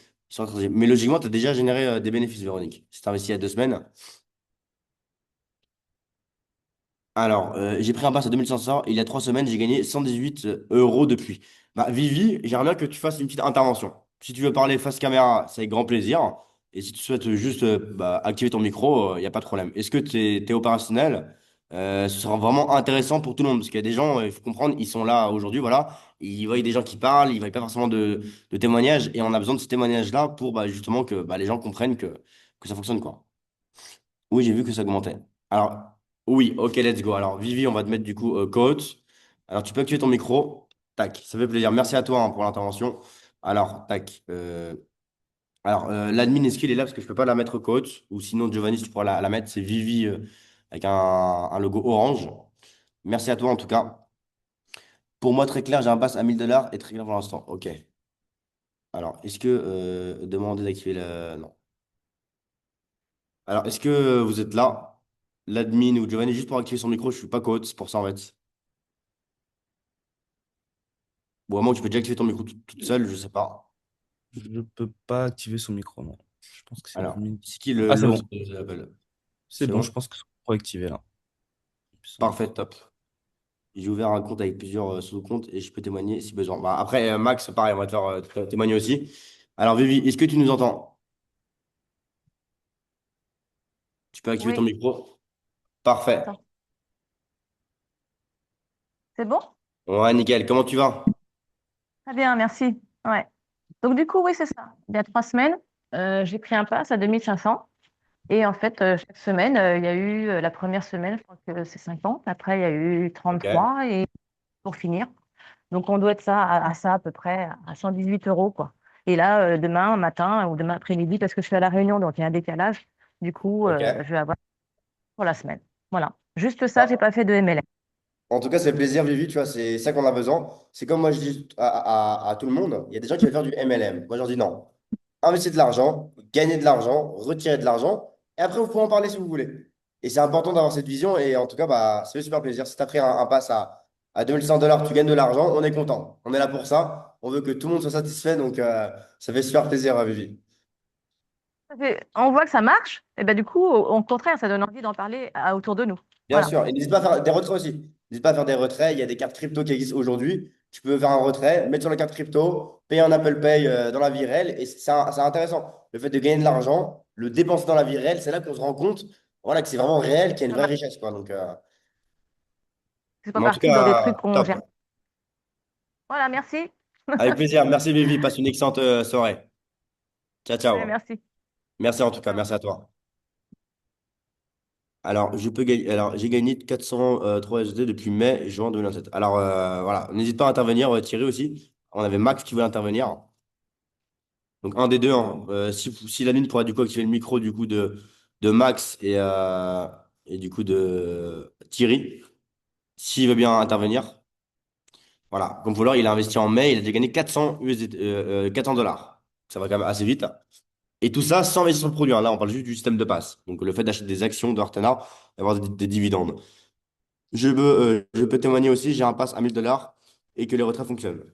Mais logiquement, tu as déjà généré des bénéfices, Véronique. Si tu investi il y a 2 semaines. Alors, j'ai pris un pass à 2500. Il y a 3 semaines, j'ai gagné 118 euros depuis. Bah, Vivi, j'aimerais bien que tu fasses une petite intervention. Si tu veux parler face caméra, c'est avec grand plaisir. Et si tu souhaites juste activer ton micro, il n'y a pas de problème. Est-ce que tu es opérationnel? Ce sera vraiment intéressant pour tout le monde. Parce qu'il y a des gens, il faut comprendre, ils sont là aujourd'hui, voilà. Ils voient des gens qui parlent, ils ne voient pas forcément de témoignages. Et on a besoin de ces témoignages-là pour justement que les gens comprennent que ça fonctionne, quoi. Oui, j'ai vu que ça augmentait. Alors, oui, ok, let's go. Alors, Vivi, on va te mettre du coup coach. Alors, tu peux activer ton micro. Tac, ça fait plaisir. Merci à toi pour l'intervention. Alors, tac. L'admin, est-ce qu'il est là? Parce que je ne peux pas la mettre coach. Ou sinon, Giovanni, si tu pourras la mettre, c'est Vivi avec un logo orange. Merci à toi en tout cas. Pour moi, très clair, j'ai un pass à 1000 dollars et très clair pour l'instant. Ok. Alors, est-ce que demander d'activer le. Non. Alors, est-ce que vous êtes là, l'admin ou Giovanni, juste pour activer son micro, je suis pas coach, c'est pour ça en fait. Bon, à moins que tu peux déjà activer ton micro toute seule, je sais pas. Je ne peux pas activer son micro, non. Je pense que c'est Alors, l'admin. c'est qui Ah, c'est l'autre bon. je l'appelle. C'est C'est bon, je bon? pense que c'est pour activer là. Son Parfait, micro. top. J'ai ouvert un compte avec plusieurs sous-comptes et je peux témoigner si besoin. Bah, après, Max, pareil, on va te faire témoigner aussi. Alors, Vivi, est-ce que tu nous entends? Tu peux activer ton Oui, micro? Parfait. attends. C'est bon? Ouais, nickel. Comment tu vas? Très bien, merci. Ouais. Donc, du coup, oui, c'est ça. Il y a 3 semaines, j'ai pris un pass à 2500. Et en fait, chaque semaine, il y a eu la première semaine, je crois que c'est 50. Après, il y a eu Ok. 33 et pour finir. Donc, on doit être ça à ça à peu près à 118 euros, quoi. Et là, demain matin ou demain après-midi, parce que je suis à La Réunion, donc il y a un décalage. Du coup, Ok. je vais avoir pour la semaine. Voilà. Juste ça, j'ai pas fait de MLM. En tout cas, c'est plaisir, Vivi, tu vois, c'est ça qu'on a besoin. C'est comme moi, je dis à tout le monde, il y a des gens qui veulent faire du MLM. Moi, je leur dis non. Investissez de l'argent, gagnez de l'argent, retirez de l'argent, et après, vous pouvez en parler si vous voulez. Et c'est important d'avoir cette vision, et en tout cas, bah, ça fait super plaisir. Si tu as pris un pass à 2100 $, tu gagnes de l'argent, on est content. On est là pour ça. On veut que tout le monde soit satisfait, donc ça fait super plaisir, Vivi. On voit que ça marche, et ben du coup, au contraire, ça donne envie d'en parler autour de nous. Bien Voilà. sûr. Et n'hésite pas à faire des retraits aussi. N'hésite pas à faire des retraits. Il y a des cartes crypto qui existent aujourd'hui. Tu peux faire un retrait, mettre sur la carte crypto, payer un Apple Pay dans la vie réelle. Et c'est intéressant. Le fait de gagner de l'argent, le dépenser dans la vie réelle, c'est là qu'on se rend compte voilà, que c'est vraiment réel, qu'il y a une vraie richesse, quoi. Donc, C'est pas mais en tout parti dans des trucs cas, qu'on top. gère. Voilà, merci. Avec plaisir. Merci, Vivi. Passe une excellente soirée. Ciao, Ouais, ciao. merci. Merci en tout cas. Ciao. Merci à toi. Alors, je peux gagner. Alors, j'ai gagné 403 USD depuis mai et juin 2027. Alors, voilà. N'hésite pas à intervenir, Thierry aussi. On avait Max qui voulait intervenir. Donc, un des deux, hein. Si la mine pourrait du coup activer le micro du coup de Max et du coup de Thierry, s'il veut bien intervenir. Voilà. Comme voleur, il a investi en mai, il a déjà gagné 400 USD, 400 dollars. Ça va quand même assez vite. Et tout ça sans investir sur le produit, hein. Là, on parle juste du système de passe. Donc, le fait d'acheter des actions d'Artena et avoir des dividendes. Je peux témoigner aussi, j'ai un pass à 1000 dollars et que les retraits fonctionnent.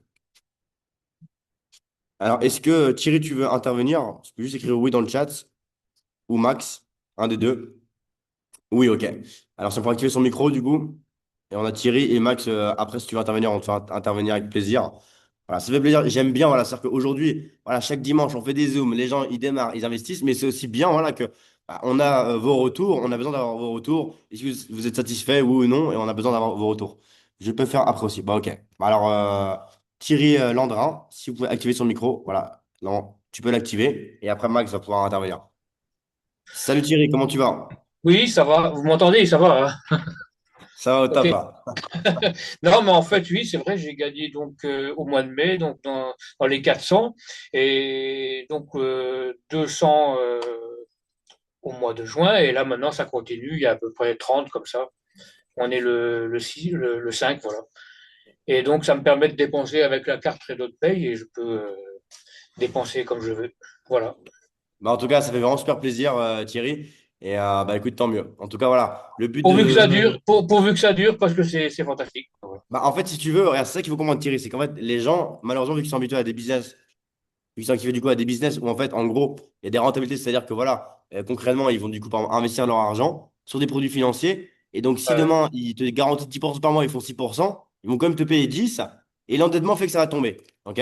Alors, est-ce que Thierry, tu veux intervenir? Tu peux juste écrire oui dans le chat ou Max, un des deux. Oui, ok. Alors, ça pourra activer son micro du coup. Et on a Thierry et Max. Après, si tu veux intervenir, on te fera intervenir avec plaisir. Voilà, ça fait plaisir. J'aime bien, voilà, c'est-à-dire qu'aujourd'hui, voilà, chaque dimanche, on fait des zooms, les gens, ils démarrent, ils investissent, mais c'est aussi bien, voilà, que bah, on a vos retours, on a besoin d'avoir vos retours. Est-ce que vous êtes satisfait, oui ou non, et on a besoin d'avoir vos retours. Je peux faire après aussi. Bah, ok. Bah, alors, Thierry Landrin, si vous pouvez activer son micro, voilà, non, tu peux l'activer, et après, Max va pouvoir intervenir. Salut Thierry, comment tu vas? Oui, ça va. Vous m'entendez? Ça va, hein. Ça va au Ok. top, hein. Non, mais en fait, oui, c'est vrai, j'ai gagné donc au mois de mai, donc dans les 400 et donc 200 au mois de juin. Et là, maintenant, ça continue. Il y a à peu près 30 comme ça. On est le 6, le 5, voilà. Et donc, ça me permet de dépenser avec la carte Trade de Pay et je peux dépenser comme je veux. Voilà. Bah, en tout cas, ça fait vraiment super plaisir, Thierry. Et bah, écoute, tant mieux. En tout cas, voilà. Le but Pourvu que ça de. dure, pourvu que ça dure, parce que c'est fantastique. Voilà. Bah, en fait, si tu veux, regarde, c'est ça qu'il faut comprendre, Thierry. C'est qu'en fait, les gens, malheureusement, vu qu'ils sont habitués à des business, vu qu'ils sont habitués du coup à des business où, en fait, en gros, il y a des rentabilités. C'est-à-dire que, voilà, concrètement, ils vont du coup par exemple, investir leur argent sur des produits financiers. Et donc, si Euh, demain, ils te garantissent 10% par mois, ils font 6%, ils vont quand même te payer 10. Et l'endettement fait que ça va tomber. OK?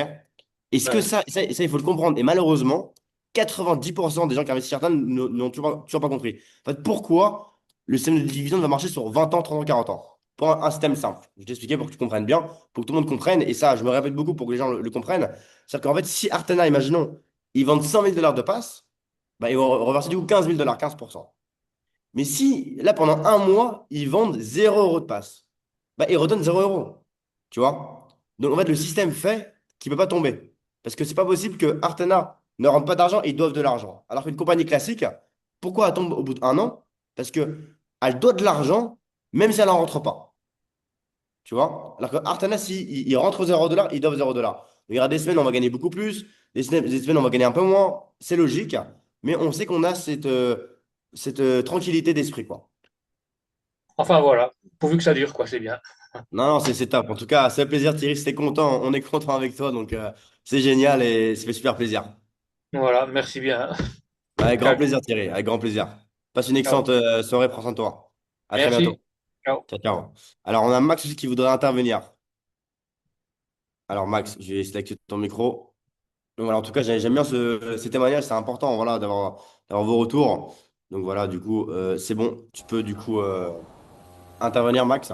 Est-ce que ouais. ça, il faut le comprendre. Et malheureusement, 90% des gens qui investissent certains n'ont toujours pas compris. En fait, pourquoi le système de dividende va marcher sur 20 ans, 30 ans, 40 ans? Pour un système simple. Je vais t'expliquer pour que tu comprennes bien, pour que tout le monde comprenne. Et ça, je me répète beaucoup pour que les gens le comprennent. C'est-à-dire qu'en fait, si Artena, imaginons, ils vendent 100 000 dollars de passe, bah, ils vont reverser du coup 15 000 dollars, 15%. Mais si, là, pendant un mois, ils vendent 0 € de passe, bah, ils redonnent 0 €. Tu vois? Donc, en fait, le système fait qu'il ne peut pas tomber. Parce que c'est pas possible que Artena ne rentre pas d'argent et ils doivent de l'argent. Alors qu'une compagnie classique, pourquoi elle tombe au bout d'un an? Parce qu'elle doit de l'argent, même si elle n'en rentre pas. Tu vois? Alors que Artana, si il rentre 0 $, ils doivent 0 $. Il y aura des semaines, on va gagner beaucoup plus. Des semaines, on va gagner un peu moins. C'est logique. Mais on sait qu'on a cette tranquillité d'esprit, quoi. Enfin, voilà. Pourvu que ça dure, quoi, c'est bien. Non, non, c'est top. En tout cas, c'est un plaisir, Thierry. C'était content. On est content avec toi. Donc, c'est génial et ça fait super plaisir. Voilà, merci bien. Avec grand Ciao, plaisir, Thierry. Avec grand plaisir. Passe une ciao. excellente soirée. Prends soin de toi. À très Merci. bientôt. Ciao. Ciao, ciao. Alors, on a Max aussi qui voudrait intervenir. Alors, Max, je vais essayer d'activer ton micro. Donc voilà, en tout cas, j'aime bien ces témoignages, c'est important voilà, d'avoir vos retours. Donc voilà, du coup, c'est bon. Tu peux du coup intervenir, Max.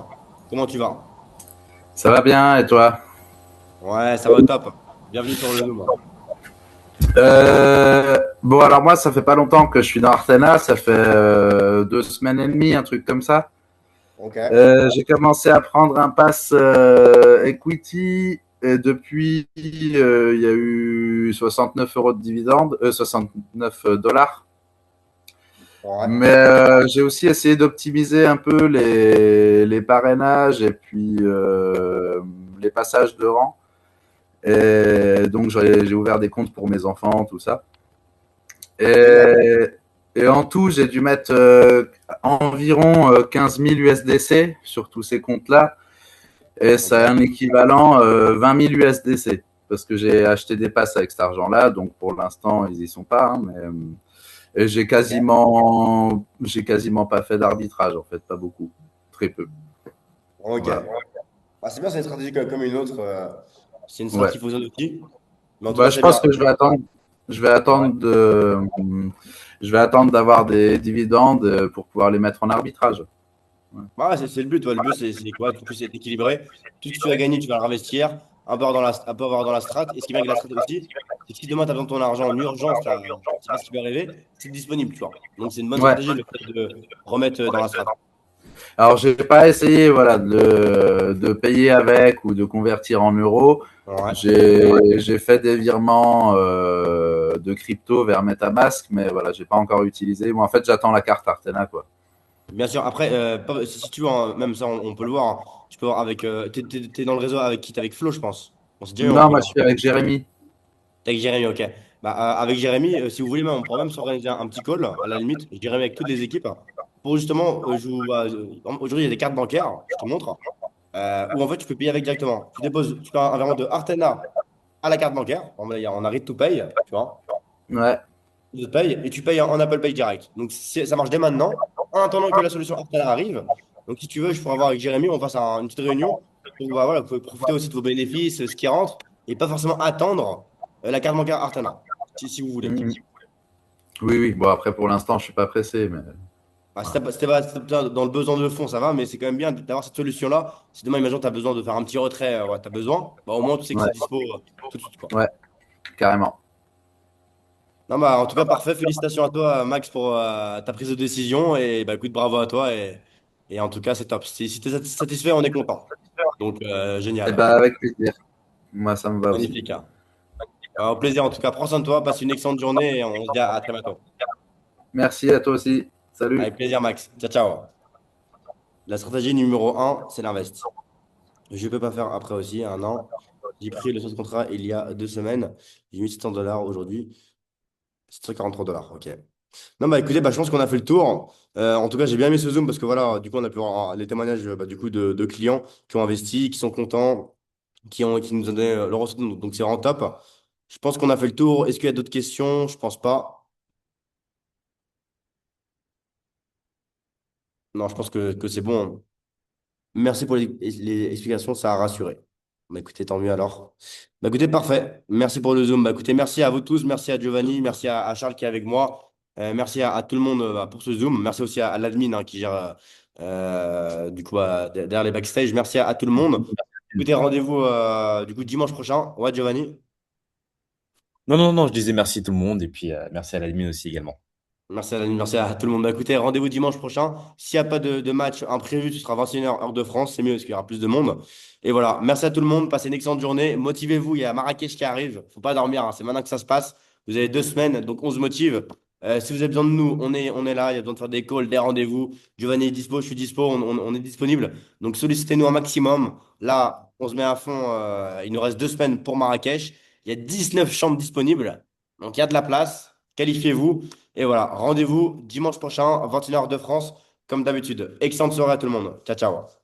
Comment tu vas? Ça va bien, et toi? Ouais, ça va au top. Bienvenue sur le Zoom. Bon, alors moi, ça fait pas longtemps que je suis dans Artena, ça fait 2 semaines et demie, un truc comme ça. Ok. J'ai commencé à prendre un pass equity et depuis, il y a eu 69 € de dividendes, 69 dollars. Ouais. Mais j'ai aussi essayé d'optimiser un peu les parrainages et puis les passages de rang. Et donc, j'ai ouvert des comptes pour mes enfants, tout ça. Génial. Et en tout, j'ai dû mettre environ 15 000 USDC sur tous ces comptes-là. Et Ok. ça a un équivalent 20 000 USDC. Parce que j'ai acheté des passes avec cet argent-là. Donc, pour l'instant, ils y sont pas. Hein, mais, et Ok. j'ai quasiment pas fait d'arbitrage, en fait. Pas beaucoup. Très peu. Ok. Voilà. Bah, c'est bien, c'est une stratégie comme une autre. C'est une Ouais. stratégie qu'il faut aussi. Mais en tout Bah, cas, je c'est bien. pense que je vais Ouais. attendre je vais attendre d'avoir des dividendes pour pouvoir les mettre en arbitrage. Ouais. Bah ouais, c'est le but. Ouais. Le but, c'est quoi? Tu puisses être équilibré. Tout ce que tu as gagné, tu vas le réinvestir. Un peu avoir dans la strat. Et ce qui est bien avec la strat aussi, c'est que si demain, tu as besoin de ton argent en urgence, là, je sais pas ce qui peut arriver, c'est disponible, tu vois. Donc, c'est une bonne Ouais. stratégie le fait de remettre dans la strat. Alors, j'ai pas essayé, voilà, de payer avec ou de convertir en euros. Ouais. J'ai fait des virements de crypto vers MetaMask, mais voilà, j'ai pas encore utilisé. Moi, en fait, j'attends la carte Artena, quoi. Bien sûr, après, si tu veux, hein, même ça, on peut le voir, hein. Tu peux voir avec. T'es dans le réseau avec qui? T'es avec Flo, je pense. On s'est déjà eu en Non, moi, je plus. suis avec Jérémy. T'es avec Jérémy, ok. Bah, avec Jérémy, si vous voulez, même, on pourrait même s'organiser un petit call, à la limite, Jérémy avec toutes les équipes, hein, pour justement, aujourd'hui, il y a des cartes bancaires, je te montre, où en fait, tu peux payer avec directement. Tu fais un virement de Artena à la carte bancaire. On a Read to Pay, tu vois. Ouais. Tu payes et tu payes en Apple Pay direct. Donc, ça marche dès maintenant, en attendant que la solution Artena arrive. Donc, si tu veux, je pourrais avoir avec Jérémy, on fasse une petite réunion pour bah, voilà, vous pouvez profiter aussi de vos bénéfices, ce qui rentre, et pas forcément attendre la carte bancaire Artena, si vous voulez. Mhm. Oui, oui. Bon, après, pour l'instant, je suis pas pressé, mais Bah, si t'as pas dans le besoin de fond, ça va, mais c'est quand même bien d'avoir cette solution-là. Si demain, imagine, tu as besoin de faire un petit retrait, ouais, tu as besoin, bah, au moins, tu sais que ouais, c'est dispo tout de suite, quoi. ouais, carrément. Non, bah, en tout cas, parfait. Félicitations à toi, Max, pour ta prise de décision. Et bah, écoute, bravo à toi. Et en tout cas, c'est top. Si tu es satisfait, on est content. Donc, Eh génial. ben, avec plaisir. Moi, ça me va aussi. Magnifique, hein. Au plaisir, en tout cas. Prends soin de toi. Passe une excellente journée et on se dit à très bientôt. Merci à toi aussi. Salut. Avec plaisir, Max. Ciao, ciao. La stratégie numéro un, c'est l'invest. Je ne peux pas faire après aussi, un an. J'ai pris le de contrat il y a 2 semaines. J'ai mis 700 $ aujourd'hui. 743 $. OK. Non, bah écoutez, bah, je pense qu'on a fait le tour. En tout cas, j'ai bien aimé ce Zoom parce que voilà, du coup, on a pu avoir les témoignages bah, du coup, de clients qui ont investi, qui sont contents, qui nous ont donné leur retour. Donc, c'est vraiment top. Je pense qu'on a fait le tour. Est-ce qu'il y a d'autres questions? Je pense pas. Non, je pense que c'est bon. Merci pour les explications, ça a rassuré. Bah, écoutez, tant mieux alors. Bah, écoutez, parfait. Merci pour le Zoom. Bah, écoutez, merci à vous tous. Merci à Giovanni. Merci à Charles qui est avec moi. Merci à tout le monde bah, pour ce Zoom. Merci aussi à l'admin qui gère du coup derrière les backstage. Merci à tout le monde. Écoutez, rendez-vous du coup dimanche prochain. Ouais, Giovanni. Non, non, non, je disais merci tout le monde et puis merci à l'admin aussi également. Merci à l'admin, merci à tout le monde. Bah, écoutez, rendez-vous dimanche prochain. S'il n'y a pas de match imprévu, ce sera 21h heure de France. C'est mieux parce qu'il y aura plus de monde. Et voilà, merci à tout le monde. Passez une excellente journée. Motivez-vous. Il y a Marrakech qui arrive. Faut pas dormir, hein. C'est maintenant que ça se passe. Vous avez 2 semaines, donc on se motive. Si vous avez besoin de nous, on est là. Il y a besoin de faire des calls, des rendez-vous. Giovanni est dispo, je suis dispo. On est disponible. Donc sollicitez-nous un maximum. Là, on se met à fond. Il nous reste 2 semaines pour Marrakech. Il y a 19 chambres disponibles. Donc il y a de la place. Qualifiez-vous. Et voilà, rendez-vous dimanche prochain, 21h de France, comme d'habitude. Excellente soirée à tout le monde. Ciao, ciao.